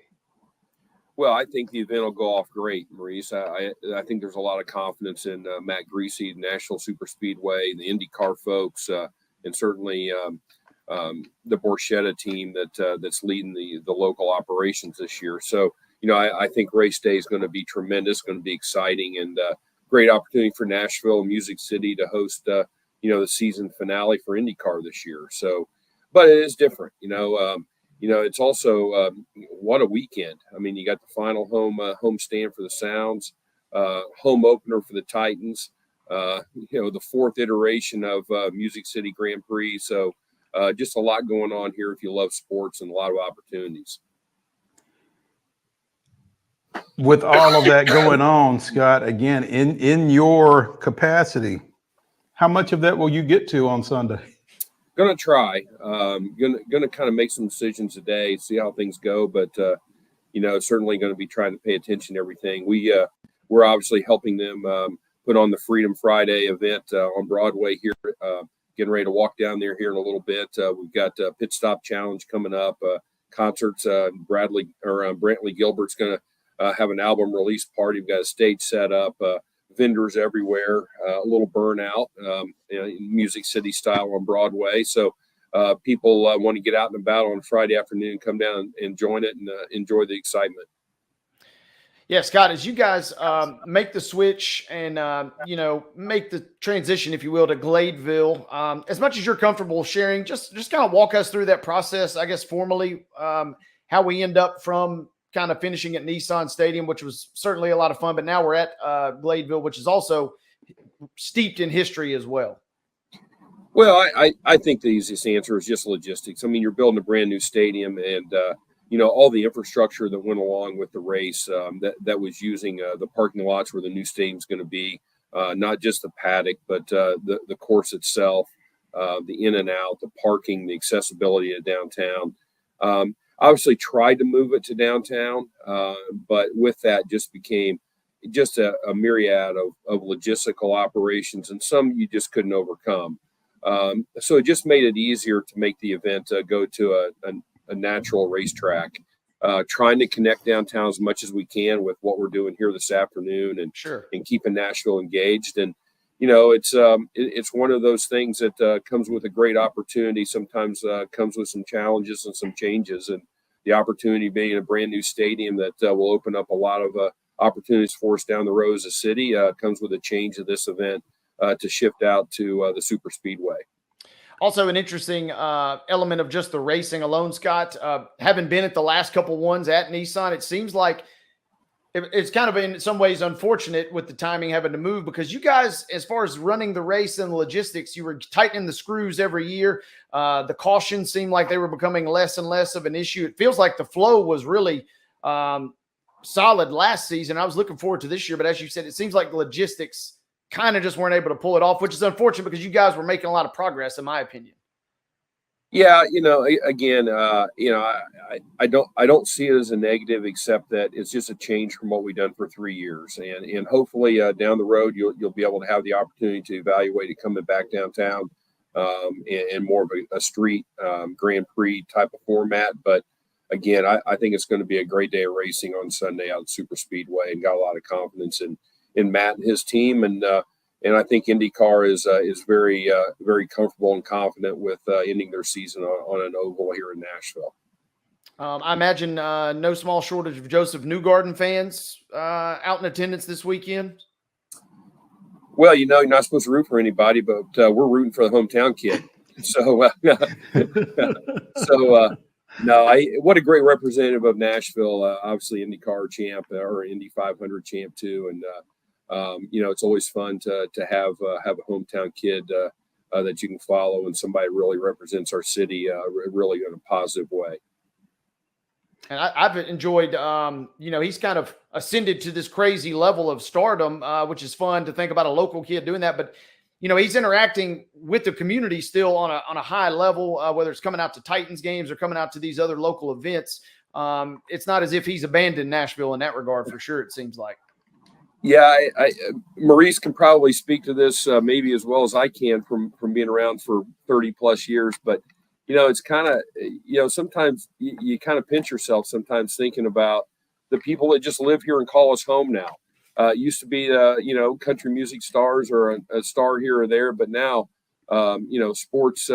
S13: Well, I think the event will go off great, Maurice. I think there's a lot of confidence in Matt Greasy, National Super Speedway, the IndyCar folks, and certainly the Borchetta team that's leading the local operations this year. So, I think race day is going to be tremendous, going to be exciting, and great opportunity for Nashville, Music City to host, the season finale for IndyCar this year. So, but it is different, it's also what a weekend. I mean, you got the final home stand for the Sounds, home opener for the Titans, the fourth iteration of Music City Grand Prix. So just a lot going on here if you love sports, and a lot of opportunities.
S1: With all of that going on, Scott, again, in your capacity, how much of that will you get to on Sunday?
S13: Going to try. Going to kind of make some decisions today, see how things go. But certainly going to be trying to pay attention to everything. We're obviously helping them put on the Freedom Friday event on Broadway here. Getting ready to walk down there here in a little bit. We've got Pit Stop Challenge coming up. Concerts. Brantley Gilbert's going to have an album release party. We've got a stage set up. Vendors everywhere, a little burnout, Music City style on Broadway. So people want to get out and about on Friday afternoon, come down and join it and enjoy the excitement.
S3: Yeah, Scott, as you guys make the switch and, make the transition, if you will, to Gladeville, as much as you're comfortable sharing, just kind of walk us through that process, I guess, formally, how we end up from kind of finishing at Nissan Stadium, which was certainly a lot of fun, but now we're at Gladeville, which is also steeped in history as well.
S13: Well, I think the easiest answer is just logistics. I mean, you're building a brand new stadium, and all the infrastructure that went along with the race that was using the parking lots where the new stadium's going to be, not just the paddock, but the course itself, the in and out, the parking, the accessibility to downtown. Obviously tried to move it to downtown, but with that just became just a myriad of logistical operations, and some you just couldn't overcome. So it just made it easier to make the event go to a natural racetrack, trying to connect downtown as much as we can with what we're doing here this afternoon, and keeping Nashville engaged. And it's one of those things that comes with a great opportunity. Sometimes comes with some challenges and some changes, and the opportunity being a brand new stadium that will open up a lot of opportunities for us down the road as a city comes with a change of this event to shift out to the Super Speedway.
S3: Also, an interesting element of just the racing alone, Scott, having been at the last couple ones at Nissan, it seems like it's kind of in some ways unfortunate with the timing having to move, because you guys, as far as running the race and the logistics, you were tightening the screws every year. The cautions seemed like they were becoming less and less of an issue. It feels like the flow was really solid last season. I was looking forward to this year, but as you said, it seems like the logistics kind of just weren't able to pull it off, which is unfortunate because you guys were making a lot of progress, in my opinion.
S13: Yeah, again, I don't see it as a negative, except that it's just a change from what we've done for 3 years, and hopefully down the road you'll be able to have the opportunity to evaluate it coming back downtown in more of a street Grand Prix type of format. But again, I think it's going to be a great day of racing on Sunday out at Super Speedway, and got a lot of confidence in Matt and his team, and I think IndyCar is very very comfortable and confident with ending their season on an oval here in Nashville.
S3: I imagine no small shortage of Joseph Newgarden fans out in attendance this weekend.
S13: Well, you're not supposed to root for anybody, but we're rooting for the hometown kid. So, no, what a great representative of Nashville. Obviously, IndyCar champ or Indy 500 champ too, and it's always fun to have a hometown kid that you can follow, and somebody really represents our city really in a positive way.
S3: And I've enjoyed, he's kind of ascended to this crazy level of stardom, which is fun to think about a local kid doing that. But, he's interacting with the community still on a high level, whether it's coming out to Titans games or coming out to these other local events. It's not as if he's abandoned Nashville in that regard, for sure, it seems like.
S13: Yeah, Maurice can probably speak to this maybe as well as I can from being around for 30 plus years. But, it's kind of, sometimes you kind of pinch yourself sometimes thinking about the people that just live here and call us home now. It used to be, country music stars or a star here or there. But now, sports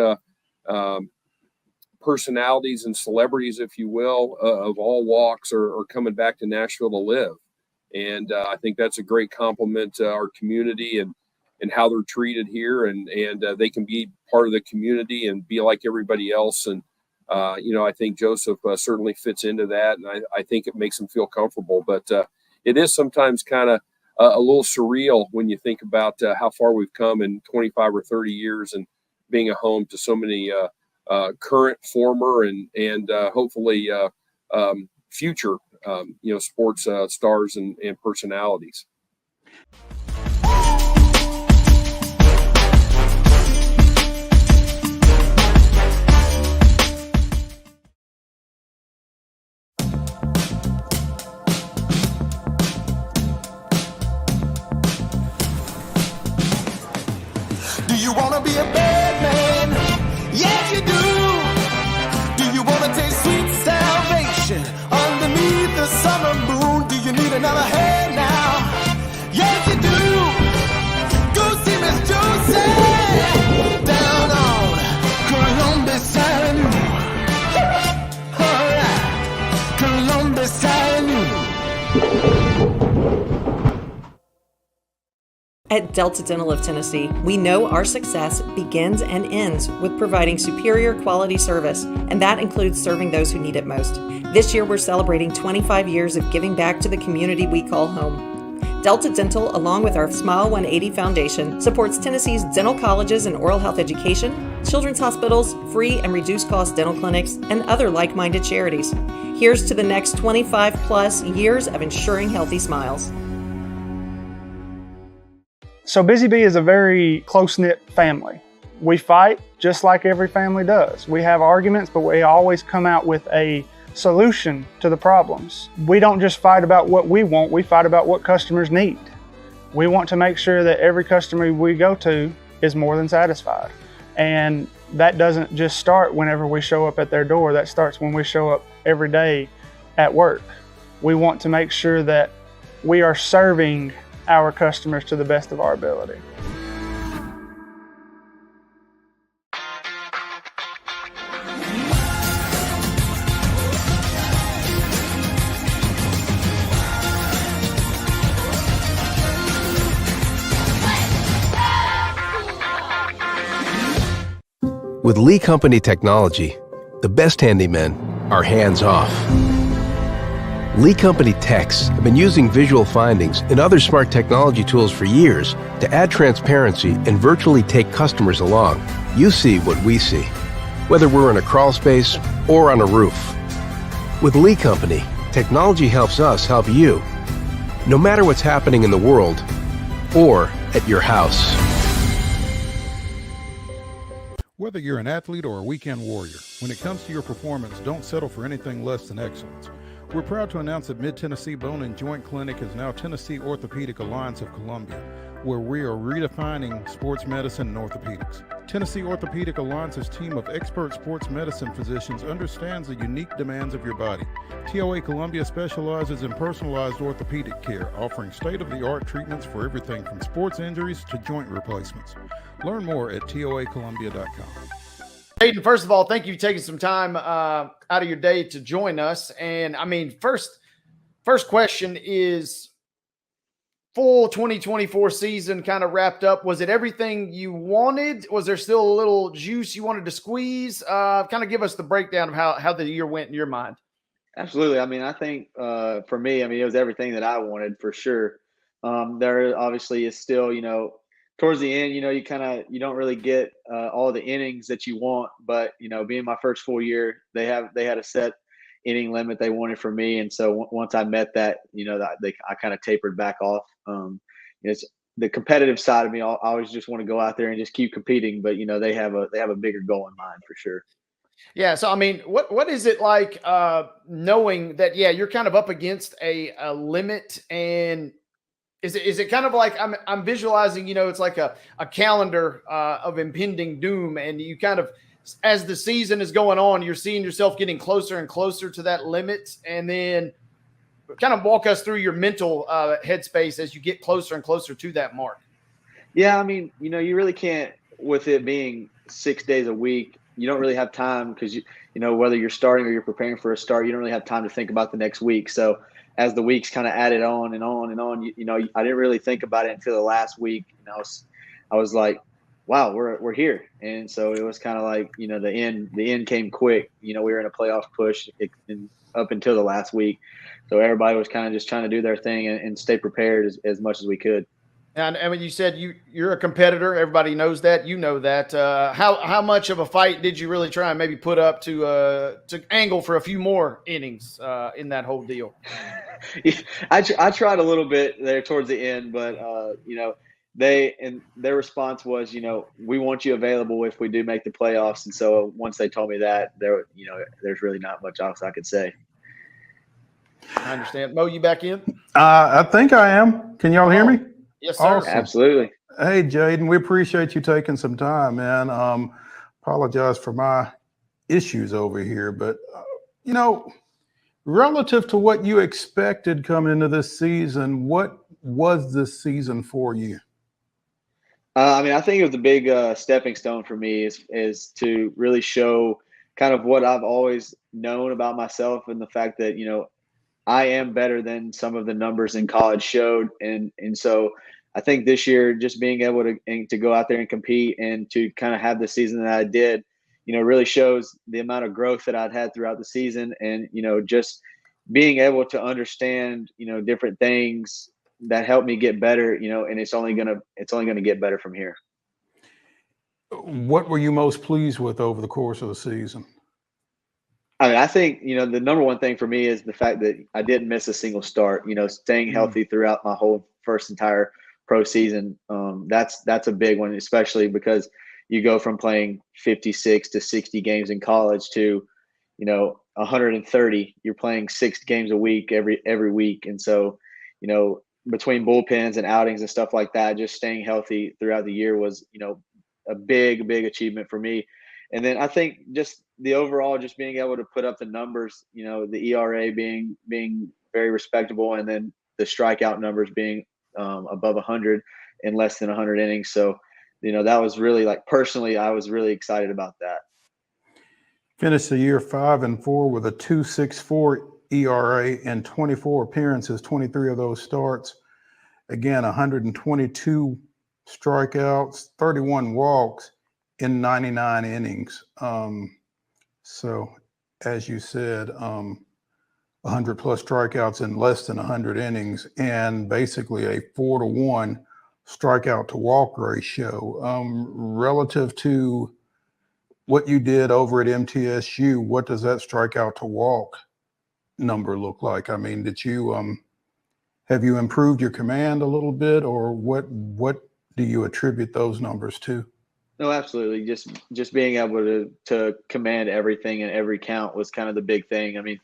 S13: personalities and celebrities, if you will, of all walks are coming back to Nashville to live. And I think that's a great compliment to our community and how they're treated here. And they can be part of the community and be like everybody else. And, I think Joseph certainly fits into that. And I think it makes him feel comfortable. But it is sometimes kind of a little surreal when you think about how far we've come in 25 or 30 years and being a home to so many current, former, and hopefully future sports stars and personalities.
S11: Do you want to be a bad man? Yes, you do. Do you want to taste sweet salvation underneath the summer moon? Do you need another hand now? Yes, you do. Go see Miss Josie down on Columbus Avenue. All right, Columbus Avenue.
S14: At Delta Dental of Tennessee, we know our success begins and ends with providing superior quality service, and that includes serving those who need it most. This year, we're celebrating 25 years of giving back to the community we call home. Delta Dental, along with our Smile 180 Foundation, supports Tennessee's dental colleges and oral health education, children's hospitals, free and reduced cost dental clinics, and other like-minded charities. Here's to the next 25 plus years of ensuring healthy smiles.
S8: So Busy Bee is a very close-knit family. We fight just like every family does. We have arguments, but we always come out with a solution to the problems. We don't just fight about what we want, we fight about what customers need. We want to make sure that every customer we go to is more than satisfied. And that doesn't just start whenever we show up at their door, that starts when we show up every day at work. We want to make sure that we are serving our customers to the best of our ability.
S10: With Lee Company technology, the best handymen are hands-off. Lee Company techs have been using visual findings and other smart technology tools for years to add transparency and virtually take customers along. You see what we see, whether we're in a crawl space or on a roof. With Lee Company, technology helps us help you, no matter what's happening in the world or at your house.
S1: Whether you're an athlete or a weekend warrior, when it comes to your performance, don't settle for anything less than excellence. We're proud to announce that Mid-Tennessee Bone and Joint Clinic is now Tennessee Orthopedic Alliance of Columbia, where we are redefining sports medicine and orthopedics. Tennessee Orthopedic Alliance's team of expert sports medicine physicians understands the unique demands of your body. TOA Columbia specializes in personalized orthopedic care, offering state-of-the-art treatments for everything from sports injuries to joint replacements. Learn more at toacolumbia.com.
S3: Hayden, first of all, thank you for taking some time out of your day to join us. And I mean, first question is, full 2024 season kind of wrapped up, was it everything you wanted? Was there still a little juice you wanted to squeeze? Kind of give us the breakdown of how the year went in your mind.
S15: Absolutely. I mean, I think for me, I mean, it was everything that I wanted for sure. There obviously is still, towards the end, you don't really get all the innings that you want. But being my first full year, they had a set inning limit they wanted from me, and so once I met that, I kind of tapered back off. It's the competitive side of me. I always just want to go out there and just keep competing, but they have a bigger goal in mind for sure.
S3: Yeah. So, I mean, what is it like knowing that, you're kind of up against a limit, and is it kind of like I'm visualizing, it's like a calendar of impending doom, and you kind of, as the season is going on, you're seeing yourself getting closer and closer to that limit, and then kind of walk us through your mental headspace as you get closer and closer to that mark.
S15: Yeah. I mean, you really can't, with it being 6 days a week, you don't really have time because whether you're starting or you're preparing for a start, you don't really have time to think about the next week. So as the weeks kind of added on and on and on, I didn't really think about it until the last week. I was like, wow, we're here. And so it was kind of like, the end came quick. We were in a playoff push up until the last week. So everybody was kind of just trying to do their thing and stay prepared as much as we could.
S3: And when you said you're a competitor, everybody knows that. You know that. How much of a fight did you really try and maybe put up to angle for a few more innings in that whole deal?
S15: I tried a little bit there towards the end, but their response was, we want you available if we do make the playoffs. And so once they told me that, there's really not much else I could say.
S3: I understand. Mo, you back in?
S1: I think I am. Can y'all hear me?
S3: Yes, sir.
S1: Awesome.
S15: Absolutely.
S1: Hey, Jaden, we appreciate you taking some time, man. Apologize for my issues over here, but relative to what you expected coming into this season, what was this season for you?
S15: I mean, I think it was a big stepping stone for me is to really show kind of what I've always known about myself, and the fact that, I am better than some of the numbers in college showed. And so I think this year, just being able to go out there and compete and to kind of have the season that I did, really shows the amount of growth that I'd had throughout the season. And, just being able to understand, different things that helped me get better, and it's only going to get better from here.
S1: What were you most pleased with over the course of the season?
S15: I mean, I think, the number one thing for me is the fact that I didn't miss a single start, staying healthy throughout my whole entire pro season. That's a big one, especially because you go from playing 56 to 60 games in college to, 130. You're playing 6 games a week every week. And so, between bullpens and outings and stuff like that, just staying healthy throughout the year was, a big achievement for me. And then I think just the overall, just being able to put up the numbers, the ERA being very respectable, and then the strikeout numbers being above 100 in less than 100 innings. So, that was really, like, personally, I was really excited about that.
S1: Finished the year 5-4 with a 2.64 ERA in 24 appearances, 23 of those starts. Again, 122 strikeouts, 31 walks in 99 innings. So, as you said, 100 plus strikeouts in less than 100 innings, and basically a 4-to-1 strikeout to walk ratio. Relative to what you did over at MTSU, what does that strikeout to walk number look like? I mean, did you have you improved your command a little bit, or what do you attribute those numbers to?
S15: No, absolutely. Just being able to command everything and every count was kind of the big thing. I mean,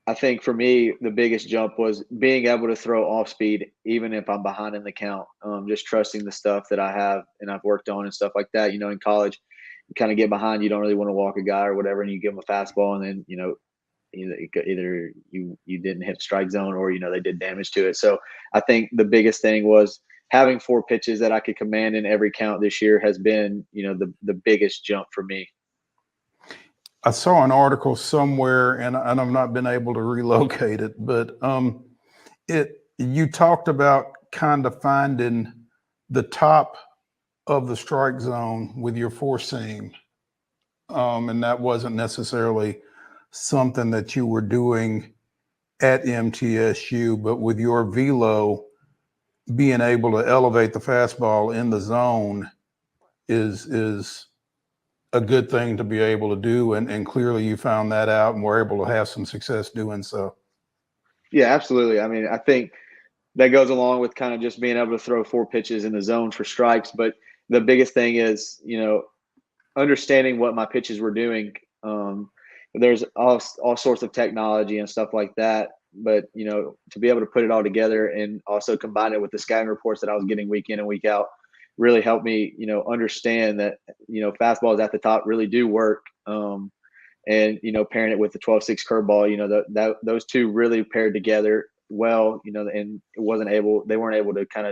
S15: I think for me, the biggest jump was being able to throw off speed, even if I'm behind in the count. Just trusting the stuff that I have and I've worked on and stuff like that. In college, you kind of get behind, you don't really want to walk a guy or whatever, and you give them a fastball, and then, either you didn't hit the strike zone, or, they did damage to it. So I think the biggest thing was having 4 pitches that I could command in every count this year has been, the biggest jump for me.
S1: I saw an article somewhere, and I've not been able to relocate it, but you talked about kind of finding the top of the strike zone with your four seam. And that wasn't necessarily something that you were doing at MTSU, but with your velo, being able to elevate the fastball in the zone is a good thing to be able to do. And clearly you found that out and were able to have some success doing so.
S15: Yeah, absolutely. I mean, I think that goes along with kind of just being able to throw 4 pitches in the zone for strikes. But the biggest thing is, understanding what my pitches were doing. There's all sorts of technology and stuff like that. But, to be able to put it all together and also combine it with the scouting reports that I was getting week in and week out really helped me, understand that, fastballs at the top really do work. And, pairing it with the 12-6 curveball, those two really paired together well, and they weren't able to kind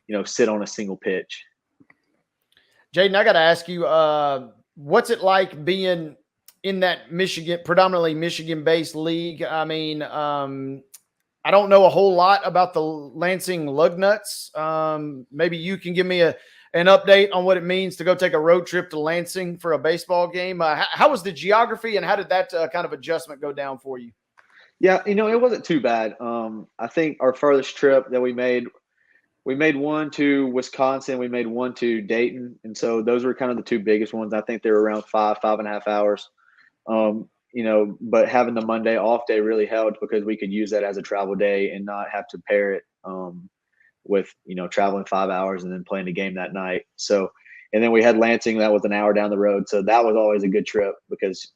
S15: of, sit on a single pitch.
S3: Jaden, I got to ask you, what's it like being in that predominantly Michigan-based league? I mean, I don't know a whole lot about the Lansing Lugnuts. Maybe you can give me an update on what it means to go take a road trip to Lansing for a baseball game. How was the geography, and how did that kind of adjustment go down for you?
S15: Yeah, it wasn't too bad. I think our furthest trip that we made one to Wisconsin. We made one to Dayton. And so those were kind of the two biggest ones. I think they were around 5.5 hours. But having the Monday off day really helped because we could use that as a travel day and not have to pair it with, traveling 5 hours and then playing the game that night. So, and then we had Lansing, that was an hour down the road. So that was always a good trip because,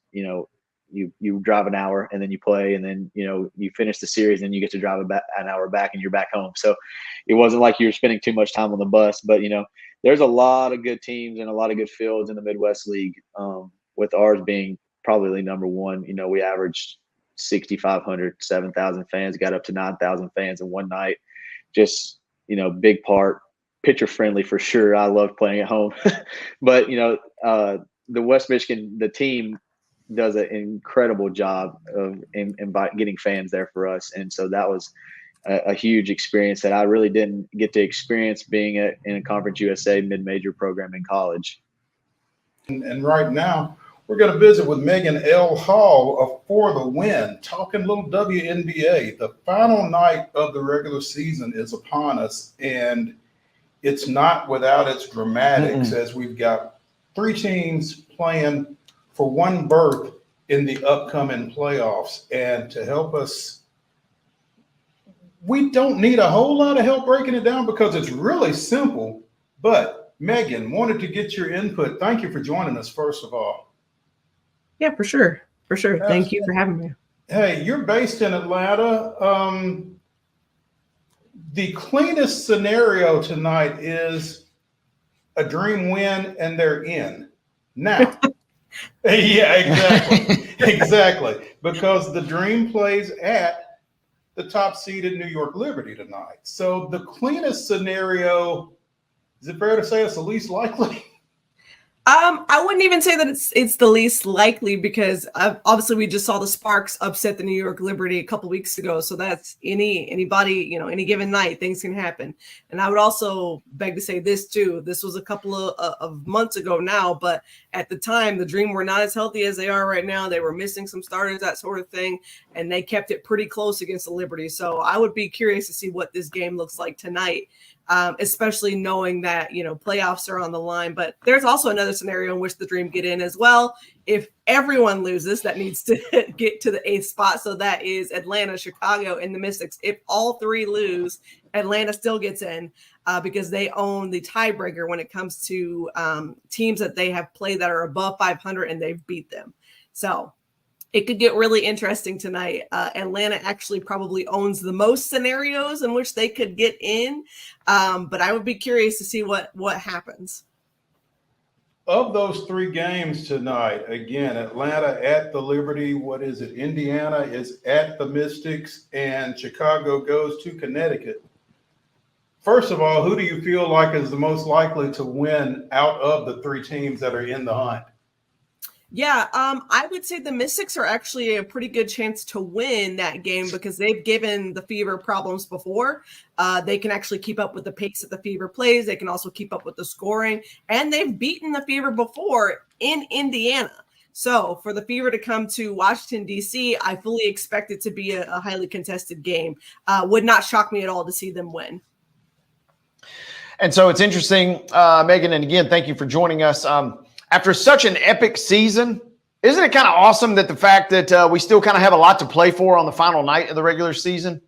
S15: you drive an hour and then you play and then, you finish the series and you get to drive an hour back and you're back home. So it wasn't like you were spending too much time on the bus, but, there's a lot of good teams and a lot of good fields in the Midwest League, with ours being probably number one. We averaged 6,500, 7,000 fans, got up to 9,000 fans in one night. Just, big part, pitcher friendly for sure. I love playing at home, but, the West Michigan, the team does an incredible job of getting fans there for us. And so that was a huge experience that I really didn't get to experience being in a Conference USA mid-major program in college.
S1: And right now, we're going to visit with Megan L. Hall of For the Win, talking a little WNBA. The final night of the regular season is upon us, and it's not without its dramatics as we've got 3 teams playing for one berth in the upcoming playoffs. And to help us, we don't need a whole lot of help breaking it down because it's really simple. But Megan, wanted to get your input. Thank you for joining us, first of all.
S16: Yeah, for sure. For sure. Thank you for having me.
S1: Hey, you're based in Atlanta. The cleanest scenario tonight is a Dream win and they're in. Now, yeah, exactly. Exactly. Because the Dream plays at the top seeded New York Liberty tonight. So the cleanest scenario, is it fair to say it's the least likely?
S16: I wouldn't even say that it's the least likely because obviously we just saw the Sparks upset the New York Liberty a couple weeks ago. So that's anybody, any given night, things can happen. And I would also beg to say this too. This was a couple of months ago now, but at the time the Dream were not as healthy as they are right now. They were missing some starters, that sort of thing, and they kept it pretty close against the Liberty. So I would be curious to see what this game looks like tonight. Especially knowing that, playoffs are on the line. But there's also another scenario in which the Dream get in as well. If everyone loses, that needs to get to the 8th spot. So that is Atlanta, Chicago, and the Mystics. If all 3 lose, Atlanta still gets in because they own the tiebreaker when it comes to teams that they have played that are above 500 and they've beat them. So it could get really interesting tonight. Atlanta actually probably owns the most scenarios in which they could get in, but I would be curious to see what happens.
S1: Of those 3 games tonight, again, Atlanta at the Liberty, what is it? Indiana is at the Mystics, and Chicago goes to Connecticut. First of all, who do you feel like is the most likely to win out of the 3 teams that are in the hunt?
S16: Yeah, I would say the Mystics are actually a pretty good chance to win that game because they've given the Fever problems before. They can actually keep up with the pace that the Fever plays. They can also keep up with the scoring, and they've beaten the Fever before in Indiana. So for the Fever to come to Washington, D.C., I fully expect it to be a highly contested game. Would not shock me at all to see them win.
S6: And so it's interesting, Megan, and again, thank you for joining us. After such an epic season, isn't it kind of awesome that the fact that we still kind of have a lot to play for on the final night of the regular season?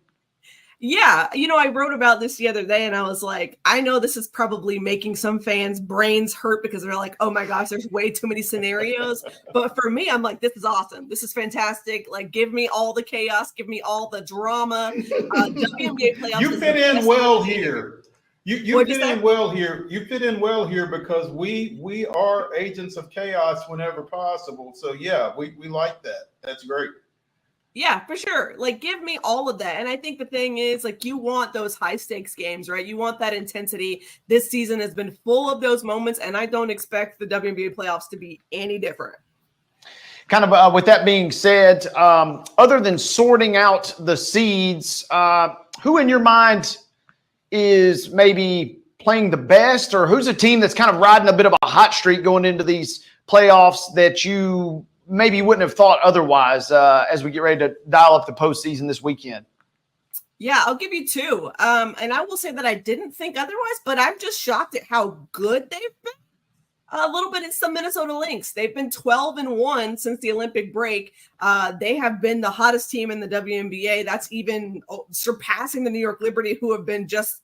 S16: Yeah, I wrote about this the other day and I was like, I know this is probably making some fans' brains hurt because they're like, oh my gosh, there's way too many scenarios. But for me, I'm like, this is awesome. This is fantastic. Like, give me all the chaos. Give me all the drama. WNBA playoffs.
S1: You fit in well here. You fit in well here. You fit in well here because we are agents of chaos whenever possible. So yeah, we like that. That's great.
S16: Yeah, for sure. Like, give me all of that. And I think the thing is, like, you want those high stakes games, right? You want that intensity. This season has been full of those moments, and I don't expect the WNBA playoffs to be any different.
S6: Kind of with that being said, other than sorting out the seeds, who in your mind is maybe playing the best, or who's a team that's kind of riding a bit of a hot streak going into these playoffs that you maybe wouldn't have thought otherwise as we get ready to dial up the postseason this weekend?
S16: Yeah, I'll give you two. And I will say that I didn't think otherwise, but I'm just shocked at how good they've been. A little bit, it's the Minnesota Lynx. They've been 12-1 since the Olympic break. They have been the hottest team in the WNBA. That's even surpassing the New York Liberty, who have been just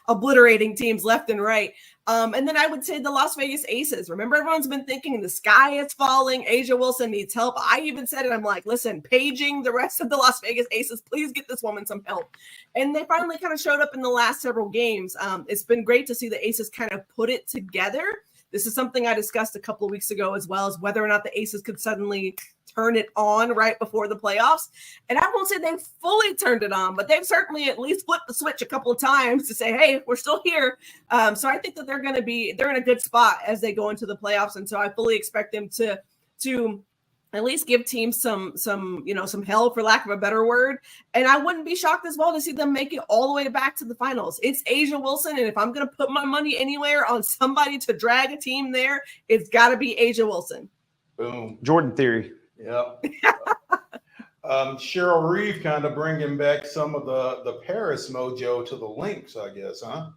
S16: obliterating teams left and right. And then I would say the Las Vegas Aces. Remember, everyone's been thinking the sky is falling. A'ja Wilson needs help. I even said it. I'm like, listen, paging the rest of the Las Vegas Aces, please get this woman some help. And they finally kind of showed up in the last several games. It's been great to see the Aces kind of put it together. This is something I discussed a couple of weeks ago, as well as whether or not the Aces could suddenly turn it on right before the playoffs. And I won't say they've fully turned it on, but they've certainly at least flipped the switch a couple of times to say, hey, we're still here. So I think that they're in a good spot as they go into the playoffs. And so I fully expect them to at least give teams some hell, for lack of a better word. And I wouldn't be shocked as well to see them make it all the way back to the finals. It's A'ja Wilson, and if I'm going to put my money anywhere on somebody to drag a team there, it's got to be A'ja Wilson.
S1: Boom.
S6: Jordan Theory.
S1: Yep. Cheryl Reeve kind of bringing back some of the Paris mojo to the Lynx, I guess, huh?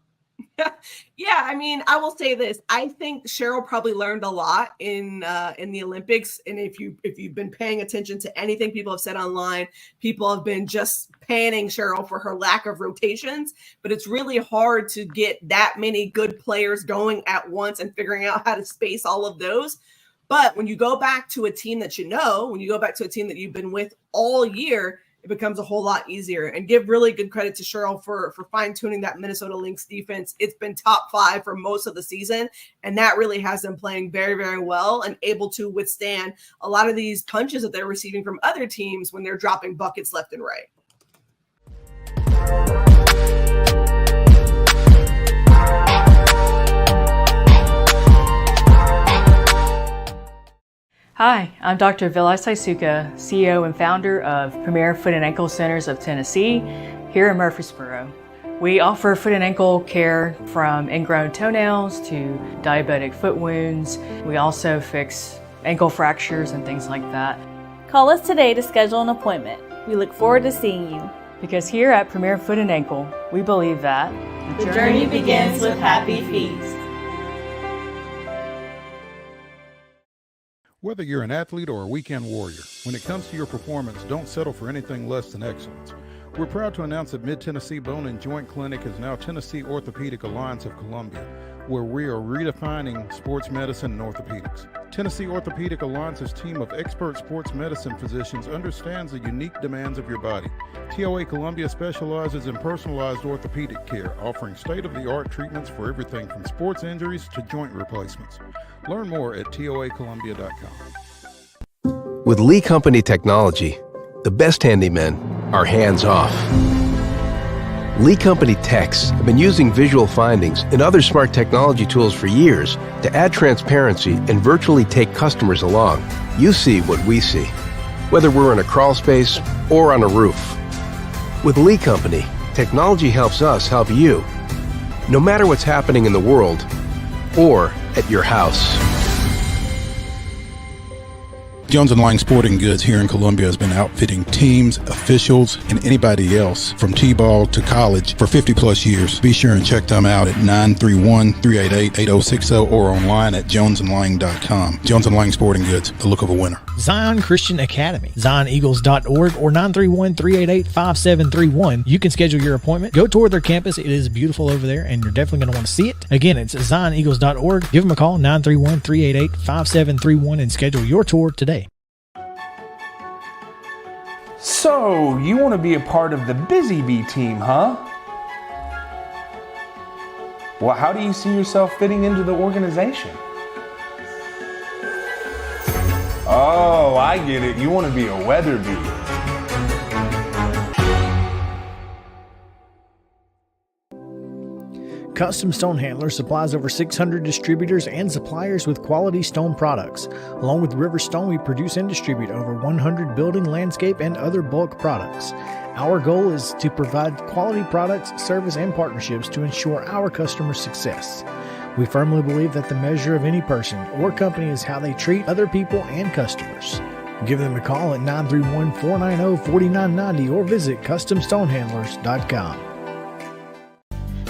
S16: Yeah, I mean, I will say this. I think Cheryl probably learned a lot in the Olympics. And if you've been paying attention to anything people have said online, people have been just panning Cheryl for her lack of rotations. But it's really hard to get that many good players going at once and figuring out how to space all of those. But when you go back to a team that when you go back to a team that you've been with all year, it becomes a whole lot easier. And give really good credit to Cheryl for fine-tuning that Minnesota Lynx defense. It's been top 5 for most of the season, and that really has them playing very, very well and able to withstand a lot of these punches that they're receiving from other teams when they're dropping buckets left and right.
S17: Hi, I'm Dr. Vilay Saisuka, CEO and founder of Premier Foot and Ankle Centers of Tennessee here in Murfreesboro. We offer foot and ankle care from ingrown toenails to diabetic foot wounds. We also fix ankle fractures and things like that.
S18: Call us today to schedule an appointment. We look forward to seeing you.
S17: Because here at Premier Foot and Ankle, we believe that
S18: the journey begins with happy feet.
S1: Whether you're an athlete or a weekend warrior, when it comes to your performance, don't settle for anything less than excellence. We're proud to announce that Mid-Tennessee Bone and Joint Clinic is now Tennessee Orthopedic Alliance of Columbia, where we are redefining sports medicine and orthopedics. Tennessee Orthopedic Alliance's team of expert sports medicine physicians understands the unique demands of your body. TOA Columbia specializes in personalized orthopedic care, offering state-of-the-art treatments for everything from sports injuries to joint replacements. Learn more at toacolumbia.com.
S10: With Lee Company technology, the best handymen are hands-off. Lee Company techs have been using visual findings and other smart technology tools for years to add transparency and virtually take customers along. You see what we see, whether we're in a crawl space or on a roof. With Lee Company, technology helps us help you, no matter what's happening in the world or at your house.
S1: Jones & Lang Sporting Goods here in Columbia has been outfitting teams, officials, and anybody else from T-ball to college for 50 plus years. Be sure and check them out at 931-388-8060 or online at jonesandlang.com. Jones & Lang Sporting Goods, the look of a winner.
S9: Zion Christian Academy, zioneagles.org or 931-388-5731. You can schedule your appointment. Go tour their campus. It is beautiful over there, and you're definitely going to want to see it. Again, it's zioneagles.org. Give them a call, 931-388-5731, and schedule your tour today.
S19: So, you want to be a part of the Busy Bee team, huh? Well, how do you see yourself fitting into the organization? Oh, I get it. You want to be a weather bee.
S9: Custom Stone Handler supplies over 600 distributors and suppliers with quality stone products. Along with River Stone, we produce and distribute over 100 building, landscape, and other bulk products. Our goal is to provide quality products, service, and partnerships to ensure our customers' success. We firmly believe that the measure of any person or company is how they treat other people and customers. Give them a call at 931-490-4990 or visit CustomStonehandlers.com.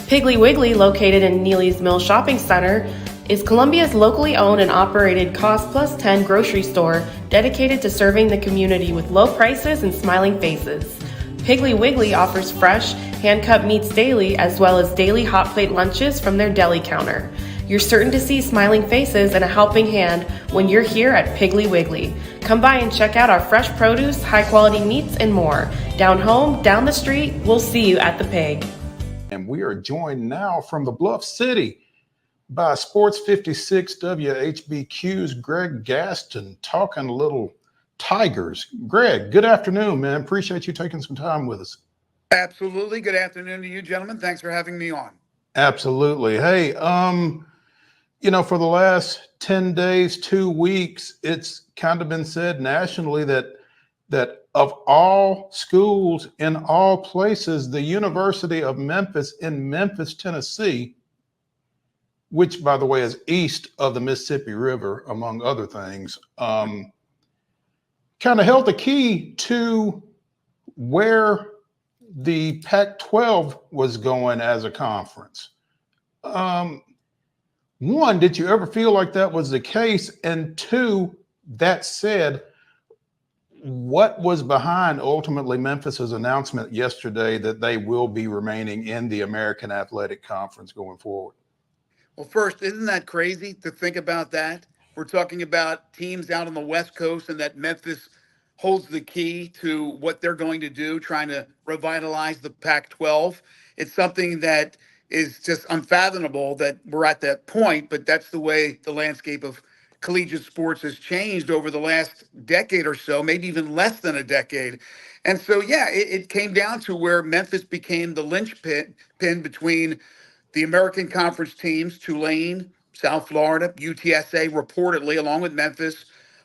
S20: Piggly Wiggly, located in Neely's Mill Shopping Center, is Columbia's locally owned and operated Cost Plus 10 grocery store dedicated to serving the community with low prices and smiling faces. Piggly Wiggly offers fresh, hand-cut meats daily as well as daily hot plate lunches from their deli counter. You're certain to see smiling faces and a helping hand when you're here at Piggly Wiggly. Come by and check out our fresh produce, high-quality meats, and more. Down home, down the street, we'll see you at the Pig.
S1: And we are joined now from the Bluff City by Sports 56 WHBQ's Greg Gaston, talking a little Tigers. Greg, good afternoon, man. Appreciate you taking some time with us.
S21: Absolutely. Good afternoon to you, gentlemen. Thanks for having me on.
S1: Absolutely. Hey, for the last 10 days, 2 weeks, it's kind of been said nationally that of all schools in all places, the University of Memphis in Memphis, Tennessee, which, by the way, is east of the Mississippi River, among other things, kind of held the key to where the Pac-12 was going as a conference. One, did you ever feel like that was the case? And two, that said, what was behind ultimately Memphis's announcement yesterday that they will be remaining in the American Athletic Conference going forward?
S21: Well, first, isn't that crazy to think about that? We're talking about teams out on the West Coast and that Memphis holds the key to what they're going to do, trying to revitalize the Pac-12. It's something that is just unfathomable that we're at that point, but that's the way the landscape of collegiate sports has changed over the last decade or so, maybe even less than a decade. And so, yeah, it came down to where Memphis became the linchpin between the American Conference teams, Tulane, South Florida, UTSA, reportedly, along with Memphis.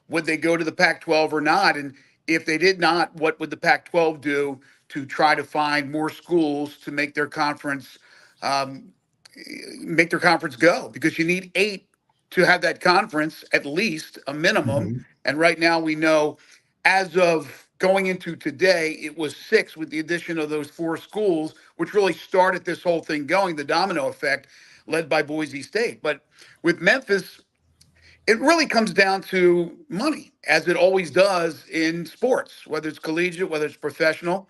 S21: Would they go to the Pac-12 or not? And if they did not, what would the Pac-12 do to try to find more schools to make their conference go? Because you need 8 to have that conference, at least a minimum. Mm-hmm. And right now we know, as of going into today, it was 6 with the addition of those 4 schools, which really started this whole thing going, the domino effect led by Boise State. But with Memphis, it really comes down to money, as it always does in sports, whether it's collegiate, whether it's professional.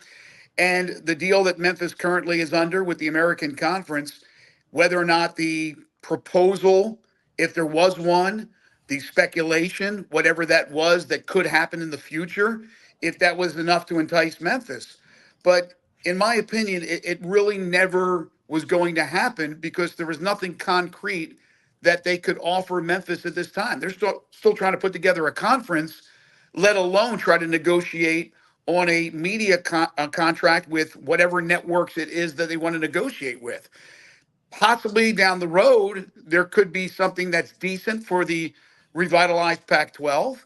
S21: And the deal that Memphis currently is under with the American Conference, whether or not the proposal, if there was one, the speculation, whatever that was that could happen in the future, if that was enough to entice Memphis. But in my opinion, it really never was going to happen because there was nothing concrete that they could offer Memphis at this time. They're still trying to put together a conference, let alone try to negotiate on a media contract with whatever networks it is that they want to negotiate with. Possibly down the road, there could be something that's decent for the revitalized Pac-12.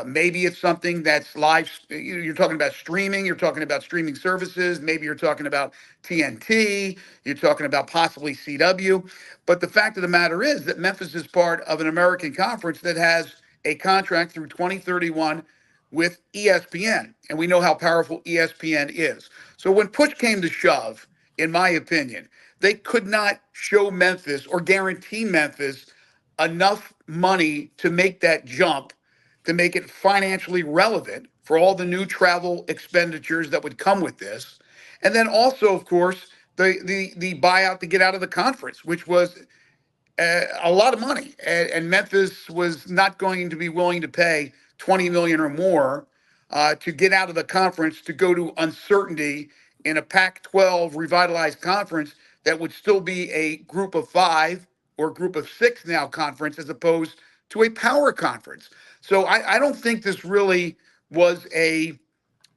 S21: Maybe it's something that's live. You're talking about streaming. You're talking about streaming services. Maybe you're talking about TNT. You're talking about possibly CW. But the fact of the matter is that Memphis is part of an American conference that has a contract through 2031 with ESPN. And we know how powerful ESPN is. So when push came to shove, in my opinion, they could not show Memphis or guarantee Memphis enough money to make that jump, to make it financially relevant for all the new travel expenditures that would come with this. And then also, of course, the buyout to get out of the conference, which was a lot of money. And Memphis was not going to be willing to pay $20 million or more to get out of the conference, to go to uncertainty in a Pac-12 revitalized conference that would still be a group of 5 or group of 6 now conference, as opposed to a power conference. So I don't think this really was I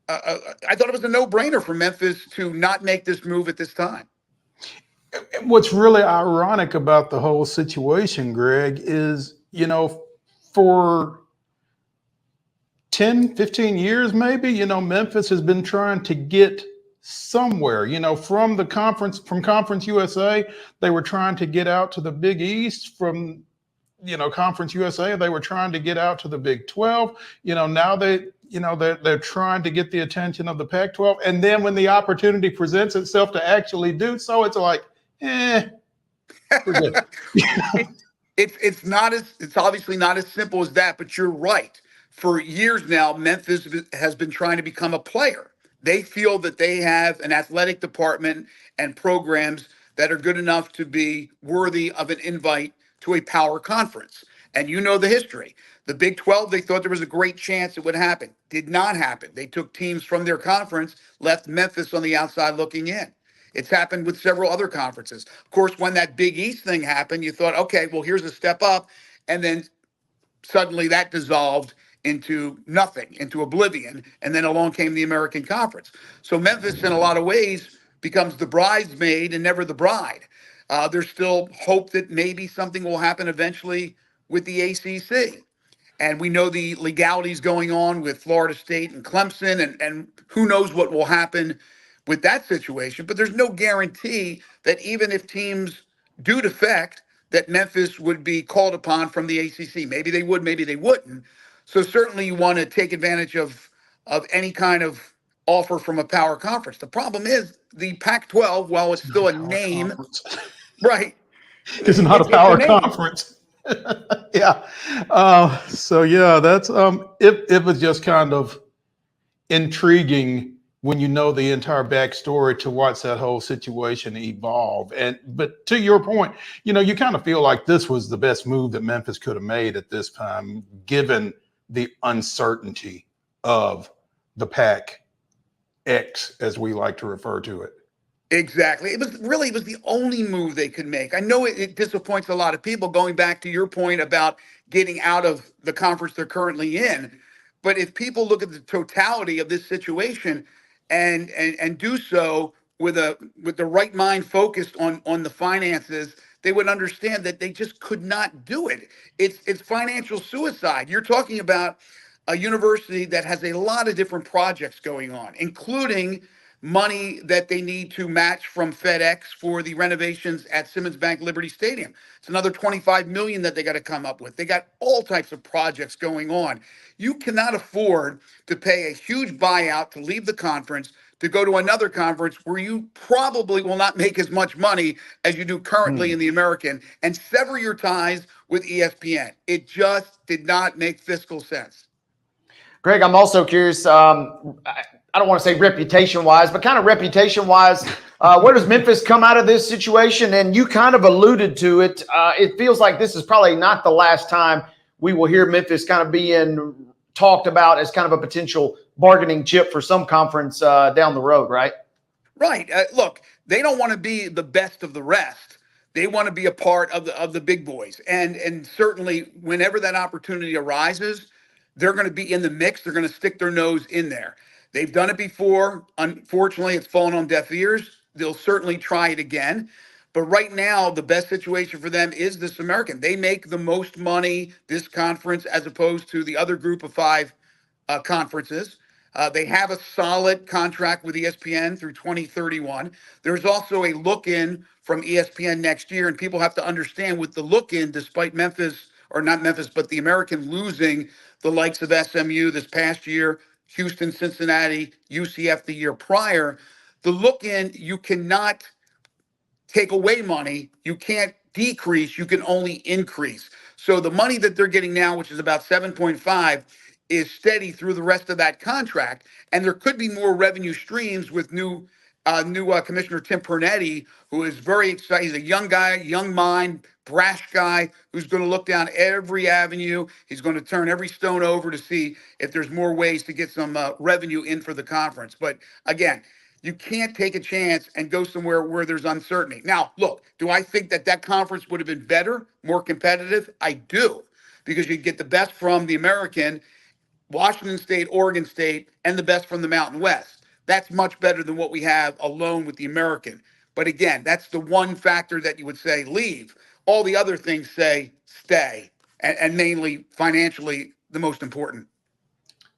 S21: thought it was a no-brainer for Memphis to not make this move at this time.
S1: What's really ironic about the whole situation, Greg, is, for 10, 15 years, maybe, Memphis has been trying to get somewhere, from the conference, from Conference USA, they were trying to get out to the Big East. From, Conference USA, they were trying to get out to the Big 12. Now they're trying to get the attention of the Pac-12. And then when the opportunity presents itself to actually do so, it's like, forget it.
S21: It's obviously not as simple as that, but you're right. For years now, Memphis has been trying to become a player. They feel that they have an athletic department and programs that are good enough to be worthy of an invite to a power conference. And you know the history. The Big 12, they thought there was a great chance it would happen. Did not happen. They took teams from their conference, left Memphis on the outside looking in. It's happened with several other conferences. Of course, when that Big East thing happened, you thought, okay, well, here's a step up. And then suddenly that dissolved into nothing, into oblivion. And then along came the American Conference. So Memphis, in a lot of ways, becomes the bridesmaid and never the bride. There's still hope that maybe something will happen eventually with the ACC. And we know the legalities going on with Florida State and Clemson, and who knows what will happen with that situation. But there's no guarantee that even if teams do defect, that Memphis would be called upon from the ACC. Maybe they would, maybe they wouldn't. So certainly you want to take advantage of any kind of offer from a power conference. The problem is the Pac-12, while it's still a name, right?
S1: It's not a power conference. Yeah. So yeah, that's it was just kind of intriguing when you know the entire backstory to watch that whole situation evolve. But to your point, you kind of feel like this was the best move that Memphis could have made at this time, given the uncertainty of the Pac-X, as we like to refer to it.
S21: Exactly. It was the only move they could make. I know it disappoints a lot of people, going back to your point about getting out of the conference they're currently in. But if people look at the totality of this situation and do so with the right mind focused on the finances, they would understand that they just could not do it. It's financial suicide. You're talking about a university that has a lot of different projects going on, including money that they need to match from FedEx for the renovations at Simmons Bank Liberty Stadium. It's another $25 million that they got to come up with. They got all types of projects going on. You cannot afford to pay a huge buyout to leave the conference to go to another conference where you probably will not make as much money as you do currently in the American, and sever your ties with ESPN. It just did not make fiscal sense.
S6: Greg, I'm also curious. I don't want to say reputation-wise, but kind of reputation-wise, where does Memphis come out of this situation? And you kind of alluded to it. It feels like this is probably not the last time we will hear Memphis kind of being talked about as kind of a potential bargaining chip for some conference down the road, right?
S21: Right. Look, they don't want to be the best of the rest. They want to be a part of the big boys. And certainly whenever that opportunity arises, they're going to be in the mix. They're going to stick their nose in there. They've done it before. Unfortunately, it's fallen on deaf ears. They'll certainly try it again. But right now, the best situation for them is this American. They make the most money, this conference, as opposed to the other group of 5 conferences. They have a solid contract with ESPN through 2031. There's also a look-in from ESPN next year, and people have to understand with the look-in, despite Memphis, or not Memphis, but the American losing the likes of SMU this past year, Houston, Cincinnati, UCF the year prior, the look-in, you cannot take away money. You can't decrease. You can only increase. So the money that they're getting now, which is about 7.5, is steady through the rest of that contract. And there could be more revenue streams with new Commissioner Tim Pernetti, who is very excited. He's a young guy, young mind, brash guy who's going to look down every avenue. He's going to turn every stone over to see if there's more ways to get some revenue in for the conference. But again, you can't take a chance and go somewhere where there's uncertainty. Now, look, do I think that conference would have been better, more competitive? I do, because you get the best from the American, Washington State, Oregon State, and the best from the Mountain West. That's much better than what we have alone with the American. But again, that's the one factor that you would say leave. All the other things say stay, and mainly financially the most important.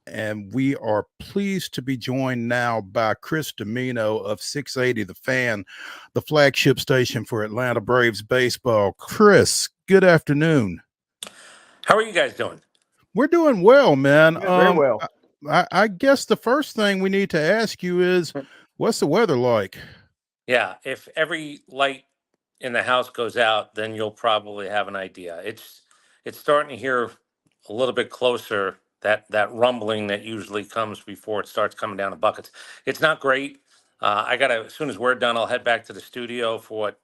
S1: And we are pleased to be joined now by Chris Dimino of 680 The Fan, the flagship station for Atlanta Braves baseball. Chris, good afternoon.
S4: How are you guys doing?
S1: We're doing well, man.
S6: Very well.
S1: I guess the first thing we need to ask you is, what's the weather like?
S4: Yeah, if every light in the house goes out, then you'll probably have an idea. It's starting to hear a little bit closer, that rumbling that usually comes before it starts coming down in buckets. It's not great. As soon as we're done, I'll head back to the studio for what's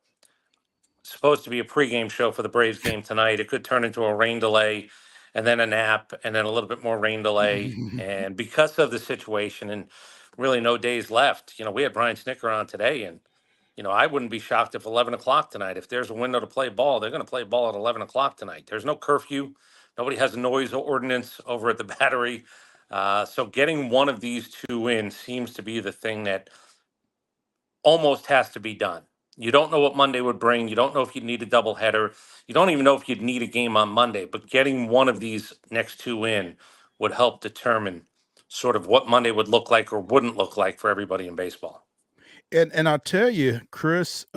S4: supposed to be a pregame show for the Braves game tonight. It could turn into a rain delay and then a nap and then a little bit more rain delay. And because of the situation and really no days left, we had Brian Snicker on today, and I wouldn't be shocked if 11 o'clock tonight, if there's a window to play ball, they're going to play ball at 11 o'clock tonight. There's no curfew. Nobody has a noise ordinance over at the Battery. So getting one of these two in seems to be the thing that almost has to be done. You don't know what Monday would bring. You don't know if you'd need a doubleheader. You don't even know if you'd need a game on Monday. But getting one of these next two in would help determine sort of what Monday would look like or wouldn't look like for everybody in baseball.
S1: And I'll tell you, Chris,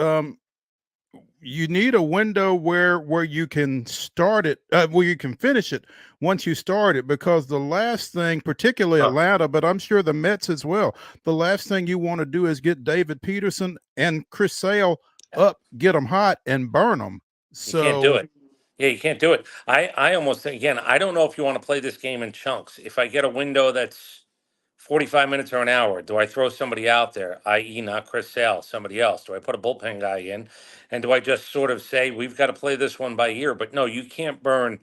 S1: you need a window where you can start it, where you can finish it once you start it, because the last thing, particularly Atlanta, but I'm sure the Mets as well, the last thing you want to do is get David Peterson and Chris Sale up, get them hot, and burn them. So
S4: You can't do it. Yeah, you can't do it. I almost think, again, I don't know if you want to play this game in chunks. If I get a window that's 45 minutes or an hour, do I throw somebody out there, i.e. not Chris Sale, somebody else? Do I put a bullpen guy in? And do I just sort of say, we've got to play this one by ear? But no, you can't burn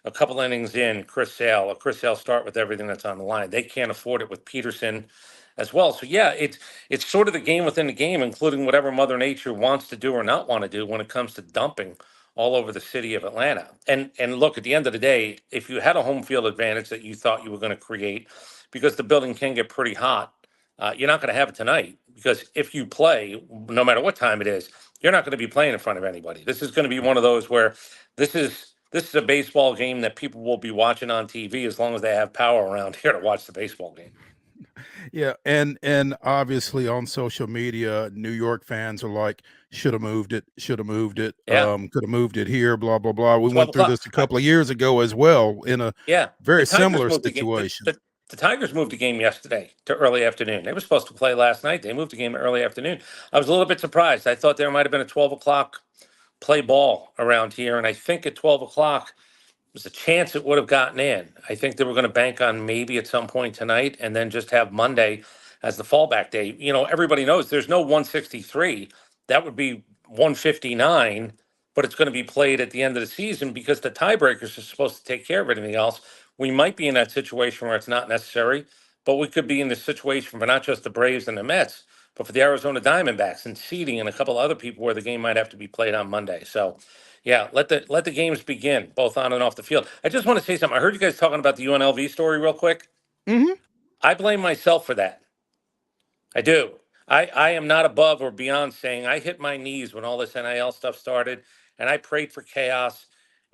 S4: a couple innings in Chris Sale, or Chris Sale start with everything that's on the line. They can't afford it with Peterson as well. So yeah, it's sort of the game within the game, including whatever Mother Nature wants to do or not want to do when it comes to dumping all over the city of Atlanta. And look, at the end of the day, if you had a home field advantage that you thought you were going to create, because the building can get pretty hot, you're not going to have it tonight, because if you play, no matter what time it is, you're not going to be playing in front of anybody. This is going to be one of those where this is a baseball game that people will be watching on TV as long as they have power around here to watch the baseball game.
S1: Yeah, and obviously on social media, New York fans are like, should have moved it,
S4: Yeah.
S1: could have moved it here, blah blah blah. We
S4: 12
S1: went through
S4: o'clock.
S1: this a couple of years ago as well in a
S4: Yeah.
S1: very
S4: The Tigers
S1: similar
S4: moved the game-
S1: situation.
S4: The Tigers moved the game yesterday to early afternoon. They were supposed to play last night. They moved the game to early afternoon. I was a little bit surprised. I thought there might have been a 12 o'clock play ball around here. And I think at 12 o'clock, there's a chance it would have gotten in. I think they were going to bank on maybe at some point tonight and then just have Monday as the fallback day. Everybody knows there's no 163. That would be 159, but it's going to be played at the end of the season because the tiebreakers are supposed to take care of everything else. We might be in that situation where it's not necessary, but we could be in this situation for not just the Braves and the Mets, but for the Arizona Diamondbacks and seeding and a couple other people where the game might have to be played on Monday. So, yeah, let the games begin, both on and off the field. I just want to say something. I heard you guys talking about the UNLV story real quick.
S1: Mm-hmm.
S4: I blame myself for that. I do. I am not above or beyond saying I hit my knees when all this NIL stuff started, and I prayed for chaos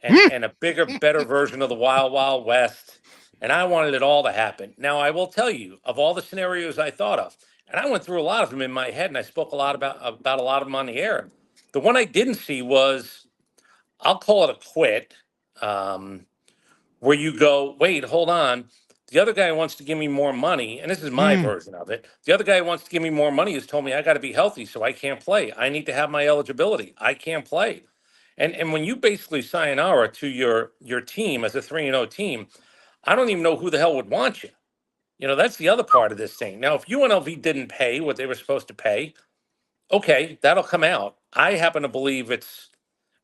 S4: and a bigger, better version of the Wild Wild West. And I wanted it all to happen. Now, I will tell you, of all the scenarios I thought of, and I went through a lot of them in my head, and I spoke a lot about a lot of them on the air. The one I didn't see was, I'll call it a quit, where you go, wait, hold on. The other guy wants to give me more money, and this is my version of it. The other guy who wants to give me more money has told me I got to be healthy, so I can't play. I need to have my eligibility. I can't play. And when you basically sayonara to your team as a 3-0 team, I don't even know who the hell would want you. You know, that's the other part of this thing. Now, if UNLV didn't pay what they were supposed to pay, okay, that'll come out. I happen to believe it's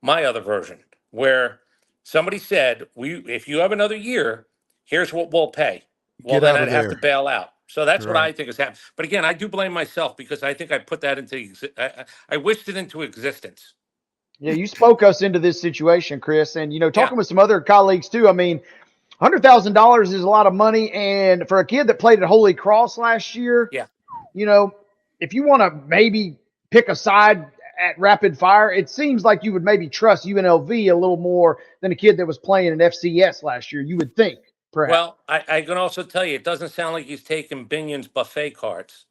S4: my other version, where somebody said, if you have another year, here's what we'll pay. Well,
S1: Get
S4: then
S1: out
S4: I'd
S1: of
S4: have to
S1: there.
S4: bail out. So that's what
S1: Right.
S4: I think has happened. But again, I do blame myself because I think I put that into, I wished it into existence.
S6: Yeah, you spoke us into this situation, Chris, and talking with some other colleagues too. I mean, $100,000 is a lot of money, and for a kid that played at Holy Cross last year, if you want to maybe pick a side at Rapid Fire, it seems like you would maybe trust UNLV a little more than a kid that was playing in FCS last year. You would think, perhaps.
S4: Well, I can also tell you, it doesn't sound like he's taking Binion's buffet cards.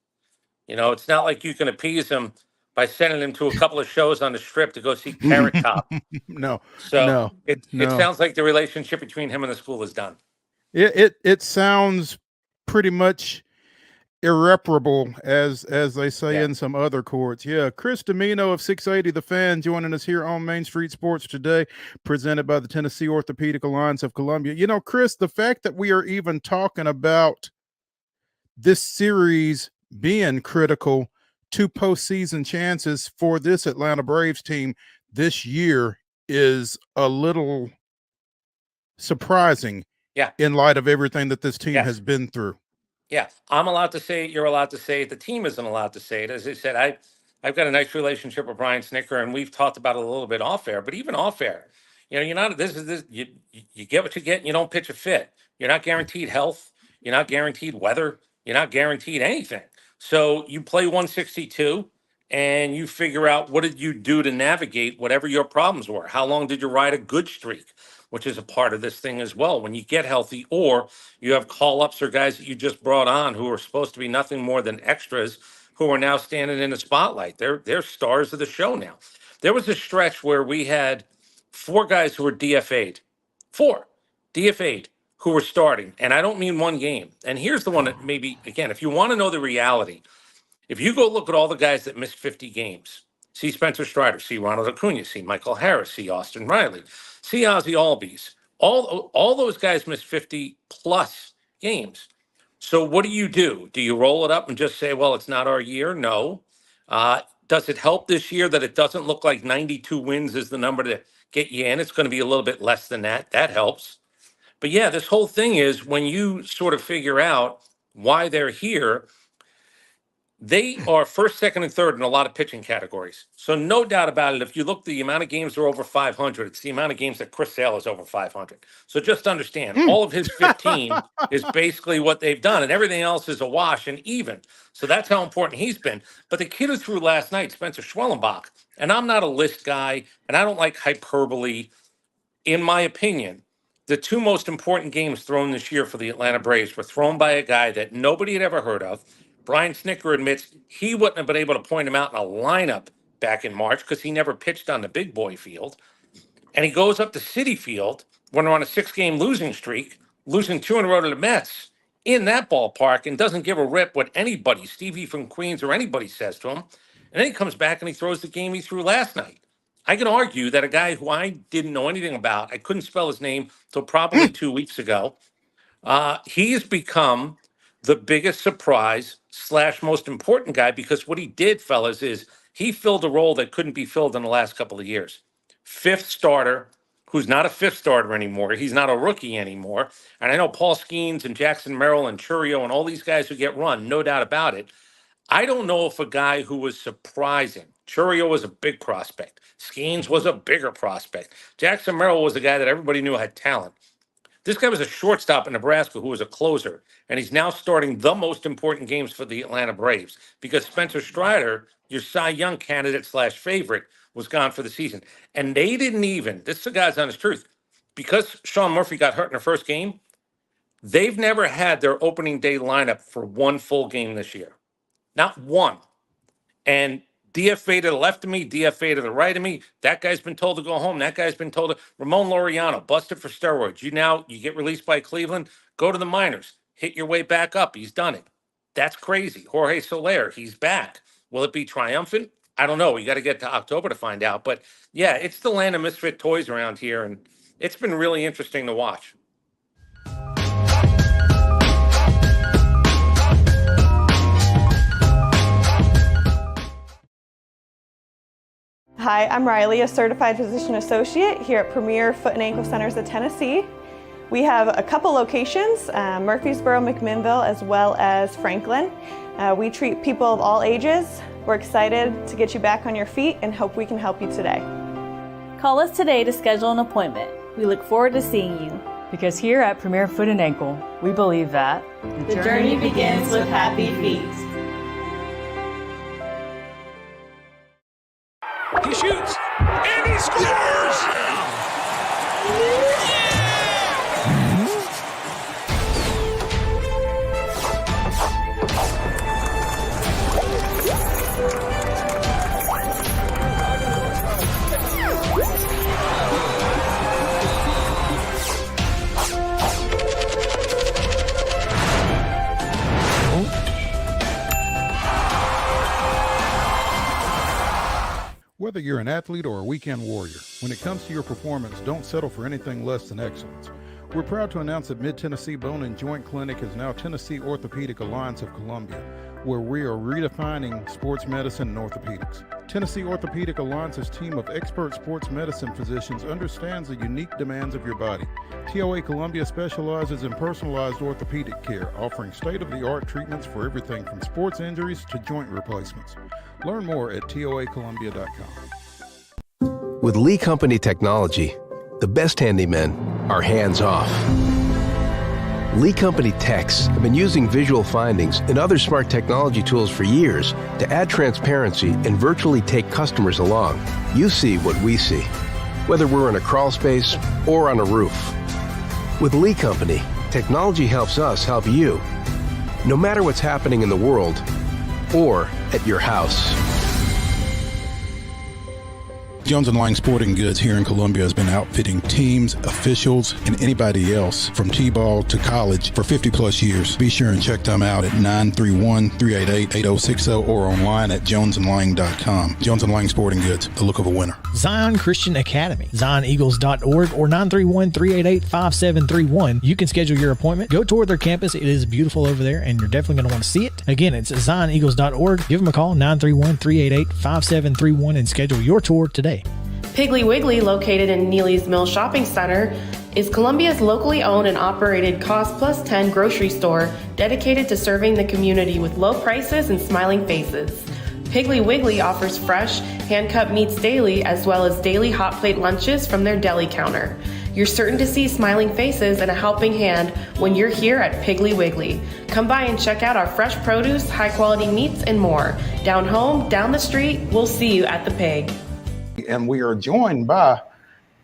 S4: You know, it's not like you can appease him by sending him to a couple of shows on the Strip to go see Carrot Top.
S1: No.
S4: So it
S1: no.
S4: sounds like the relationship between him and the school is done.
S1: It sounds pretty much irreparable, as they say in some other courts. Yeah, Chris Domino of 680 The Fan joining us here on Main Street Sports today, presented by the Tennessee Orthopedic Alliance of Columbia. You know, Chris, the fact that we are even talking about this series being critical to postseason chances for this Atlanta Braves team this year is a little surprising.
S4: Yeah.
S1: In light of everything that this team has been through.
S4: Yeah, I'm allowed to say it. You're allowed to say it. The team isn't allowed to say it. As I said, I've got a nice relationship with Brian Snicker, and we've talked about it a little bit off air. But even off air, you know, you're not. You get what you get, and you don't pitch a fit. You're not guaranteed health. You're not guaranteed weather. You're not guaranteed anything. So you play 162, and you figure out what did you do to navigate whatever your problems were. How long did you ride a good streak? Which is a part of this thing as well. When you get healthy, or you have call-ups or guys that you just brought on who are supposed to be nothing more than extras, who are now standing in the spotlight. They're stars of the show now. There was a stretch where we had 4 guys who were DFA'd. 4 DFA'd who were starting. And I don't mean one game. And here's the one that maybe, again, if you want to know the reality, if you go look at all the guys that missed 50 games, see Spencer Strider, see Ronald Acuna, see Michael Harris, see Austin Riley, see Ozzie Albies. All those guys missed 50 plus games. So what do? Do you roll it up and just say, well, it's not our year? No. Does it help this year that it doesn't look like 92 wins is the number to get you in? It's going to be a little bit less than that. That helps. But yeah, this whole thing is when you sort of figure out why they're here, they are first, second, and third in a lot of pitching categories. So no doubt about it, if you look the amount of games that are over 500, it's the amount of games that Chris Sale is over 500. So just understand, all of his 15 is basically what they've done, and everything else is a wash and even. So that's how important he's been. But the kid who threw last night, Spencer Schwellenbach, and I'm not a list guy, and I don't like hyperbole. In my opinion, the 2 most important games thrown this year for the Atlanta Braves were thrown by a guy that nobody had ever heard of. Brian Snicker admits he wouldn't have been able to point him out in a lineup back in March because he never pitched on the big boy field. And he goes up to Citi Field when they're on a 6-game losing streak, losing 2 in a row to the Mets in that ballpark, and doesn't give a rip what anybody, Stevie from Queens or anybody, says to him. And then he comes back and he throws the game he threw last night. I can argue that a guy who I didn't know anything about, I couldn't spell his name till probably 2 weeks ago, he has become the biggest surprise / most important guy, because what he did, fellas, is he filled a role that couldn't be filled in the last couple of years. 5th starter, who's not a 5th starter anymore. He's not a rookie anymore. And I know Paul Skeens and Jackson Merrill and Churio and all these guys who get run, no doubt about it. I don't know if a guy who was surprising, Churio was a big prospect. Skeens was a bigger prospect. Jackson Merrill was a guy that everybody knew had talent. This guy was a shortstop in Nebraska who was a closer, and he's now starting the most important games for the Atlanta Braves because Spencer Strider, your Cy Young candidate / favorite, was gone for the season. And they didn't even, this is the guy's honest truth, because Sean Murphy got hurt in the first game, they've never had their opening day lineup for one full game this year. Not one. And DFA to the left of me, DFA to the right of me. That guy's been told to go home. That guy's been told to. Ramon Laureano, busted for steroids. You get released by Cleveland, go to the minors, hit your way back up. He's done it. That's crazy. Jorge Soler, he's back. Will it be triumphant? I don't know. You got to get to October to find out. But yeah, it's the land of misfit toys around here, and it's been really interesting to watch.
S2: Hi, I'm Riley, a certified physician associate here at Premier Foot and Ankle Centers of Tennessee. We have a couple locations, Murfreesboro, McMinnville, as well as Franklin. We treat people of all ages. We're excited to get you back on your feet and hope we can help you today.
S18: Call us today to schedule an appointment. We look forward to seeing you.
S17: Because here at Premier Foot and Ankle, we believe that
S18: the journey begins with happy feet.
S11: He shoots, and he scores!
S1: Whether you're an athlete or a weekend warrior, when it comes to your performance, don't settle for anything less than excellence. We're proud to announce that Mid-Tennessee Bone and Joint Clinic is now Tennessee Orthopedic Alliance of Columbia, where we are redefining sports medicine and orthopedics. Tennessee Orthopedic Alliance's team of expert sports medicine physicians understands the unique demands of your body. TOA Columbia specializes in personalized orthopedic care, offering state-of-the-art treatments for everything from sports injuries to joint replacements. Learn more at toacolumbia.com.
S10: With Lee Company technology, the best handymen are hands-off. Lee Company techs have been using visual findings and other smart technology tools for years to add transparency and virtually take customers along. You see what we see, whether we're in a crawl space or on a roof. With Lee Company, technology helps us help you, no matter what's happening in the world or at your house.
S1: Jones & Lang Sporting Goods here in Columbia has been outfitting teams, officials, and anybody else from T-ball to college for 50 plus years. Be sure and check them out at 931-388-8060 or online at jonesandlang.com. Jones & Lang Sporting Goods, the look of a winner.
S9: Zion Christian Academy, zioneagles.org or 931-388-5731. You can schedule your appointment. Go tour their campus. It is beautiful over there, and you're definitely going to want to see it. Again, it's zioneagles.org. Give them a call, 931-388-5731, and schedule your tour today.
S20: Piggly Wiggly, located in Neely's Mill Shopping Center, is Columbia's locally owned and operated Cost Plus 10 grocery store dedicated to serving the community with low prices and smiling faces. Piggly Wiggly offers fresh, hand-cut meats daily as well as daily hot plate lunches from their deli counter. You're certain to see smiling faces and a helping hand when you're here at Piggly Wiggly. Come by and check out our fresh produce, high-quality meats, and more. Down home, down the street, we'll see you at the Pig.
S1: And we are joined by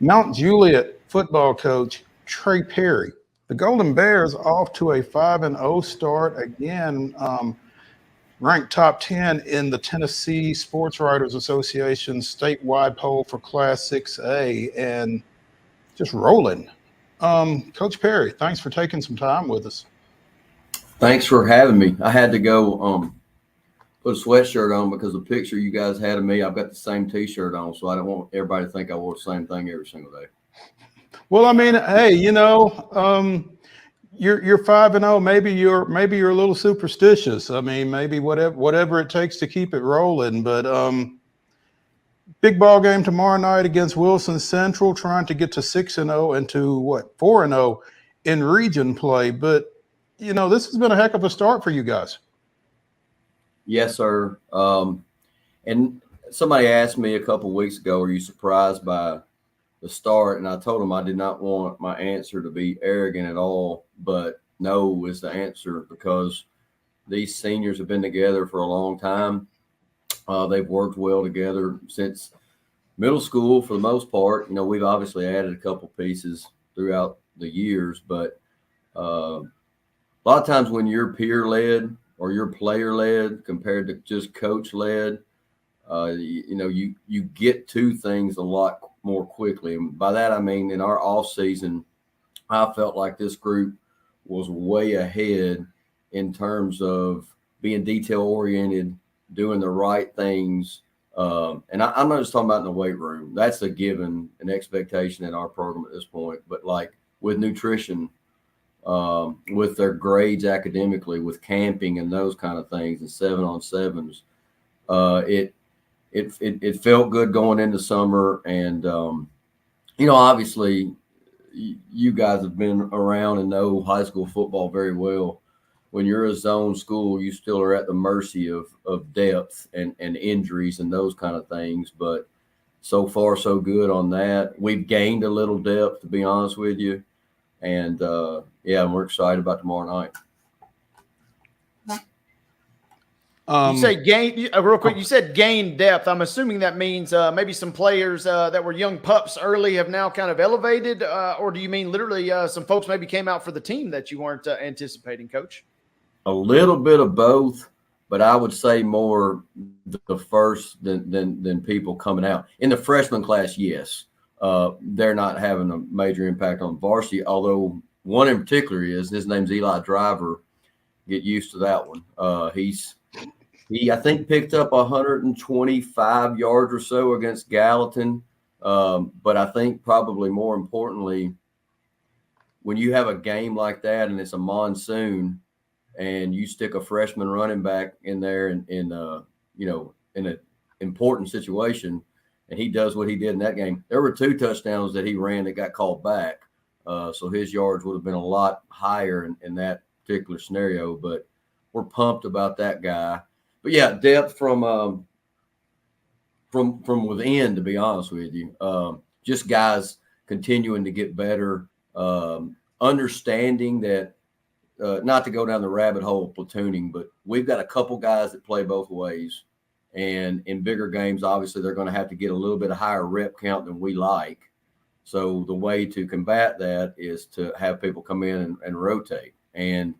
S1: Mount Juliet football coach Trey Perry. The Golden Bears off to a 5-0 start again, ranked top 10 in the Tennessee Sports Writers Association statewide poll for Class 6A and just rolling. Coach Perry, thanks for taking some time with us.
S22: Thanks for having me. I had to go put a sweatshirt on because the picture you guys had of me, I've got the same T-shirt on, so I don't want everybody to think I wore the same thing every single day.
S1: Well, I mean, hey, you know, you're 5-0. Maybe you're a little superstitious. I mean, maybe whatever it takes to keep it rolling. But big ball game tomorrow night against Wilson Central, trying to get to 6-0 and to 4-0 in region play. But you know, this has been a heck of a start for you guys.
S22: Yes, sir. And somebody asked me a couple of weeks ago, are you surprised by the start, and I told them I did not want my answer to be arrogant at all, but no is the answer because these seniors have been together for a long time. They've worked well together since middle school for the most part. You know, we've obviously added a couple pieces throughout the years, but a lot of times when you're peer-led or you're player-led compared to just coach-led, you get to things a lot more quickly. And by that, I mean, in our off season, I felt like this group was way ahead in terms of being detail oriented, doing the right things. And I'm not just talking about in the weight room. That's a given, an expectation in our program at this point. But like with nutrition, with their grades academically, with camping and those kind of things, and 7-on-7s, it felt good going into summer. And, obviously you guys have been around and know high school football very well. When you're a zone school, you still are at the mercy of depth and injuries and those kind of things. But so far, so good on that. We've gained a little depth, to be honest with you. And, we're excited about tomorrow night.
S3: You say gain real quick. You said gain depth. I'm assuming that means maybe some players that were young pups early have now kind of elevated, or do you mean literally some folks maybe came out for the team that you weren't anticipating, Coach?
S22: A little bit of both, but I would say more the first than people coming out in the freshman class. Yes, they're not having a major impact on varsity. Although one in particular is his name's Eli Driver. Get used to that one. He I think picked up 125 yards or so against Gallatin. But I think probably more importantly, when you have a game like that and it's a monsoon and you stick a freshman running back in there in an important situation, and he does what he did in that game. There were 2 touchdowns that he ran that got called back. So his yards would have been a lot higher in that particular scenario, but we're pumped about that guy. But yeah, depth from within, to be honest with you. Just guys continuing to get better, understanding that not to go down the rabbit hole of platooning, but we've got a couple guys that play both ways. And in bigger games, obviously, they're going to have to get a little bit of higher rep count than we like. So the way to combat that is to have people come in and rotate. And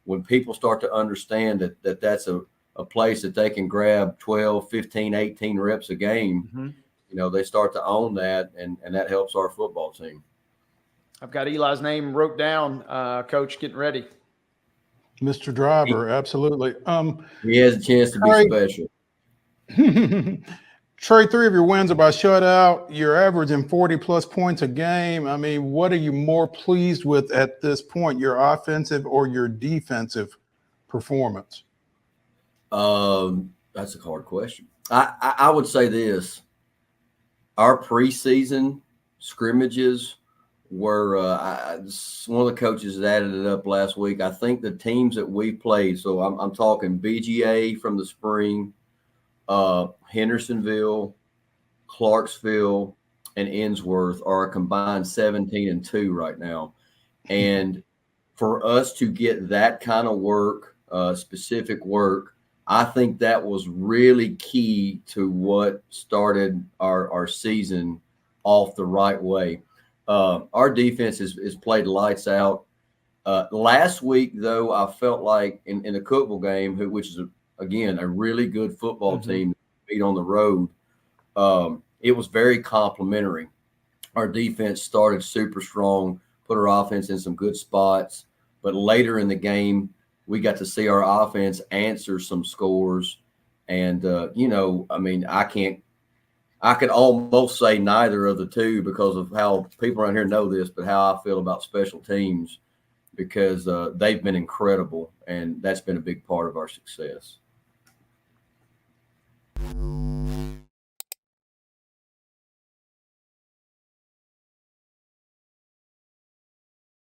S22: when people start to understand that that's a place that they can grab 12, 15, 18 reps a game, they start to own that, and that helps our football team.
S3: I've got Eli's name wrote down, Coach, getting ready.
S1: Mr. Driver, absolutely.
S22: He has a chance to be special.
S1: Trey, 3 of your wins are by shutout. You're averaging 40-plus points a game. I mean, what are you more pleased with at this point, your offensive or your defensive performance?
S22: That's a hard question. I would say this. Our preseason scrimmages were one of the coaches that added it up last week. I think the teams that we played, so I'm talking BGA from the spring, Hendersonville, Clarksville, and Ensworth are a combined 17-2 right now. And for us to get that kind of work, specific work, I think that was really key to what started our season off the right way. Our defense is played lights out. Last week, though, I felt like in the Cookeville game, which is, again, a really good football team beat on the road, it was very complimentary. Our defense started super strong, put our offense in some good spots, but later in the game, we got to see our offense answer some scores. And, I could almost say neither of the two because of how people around here know this, but how I feel about special teams, because they've been incredible, and that's been a big part of our success.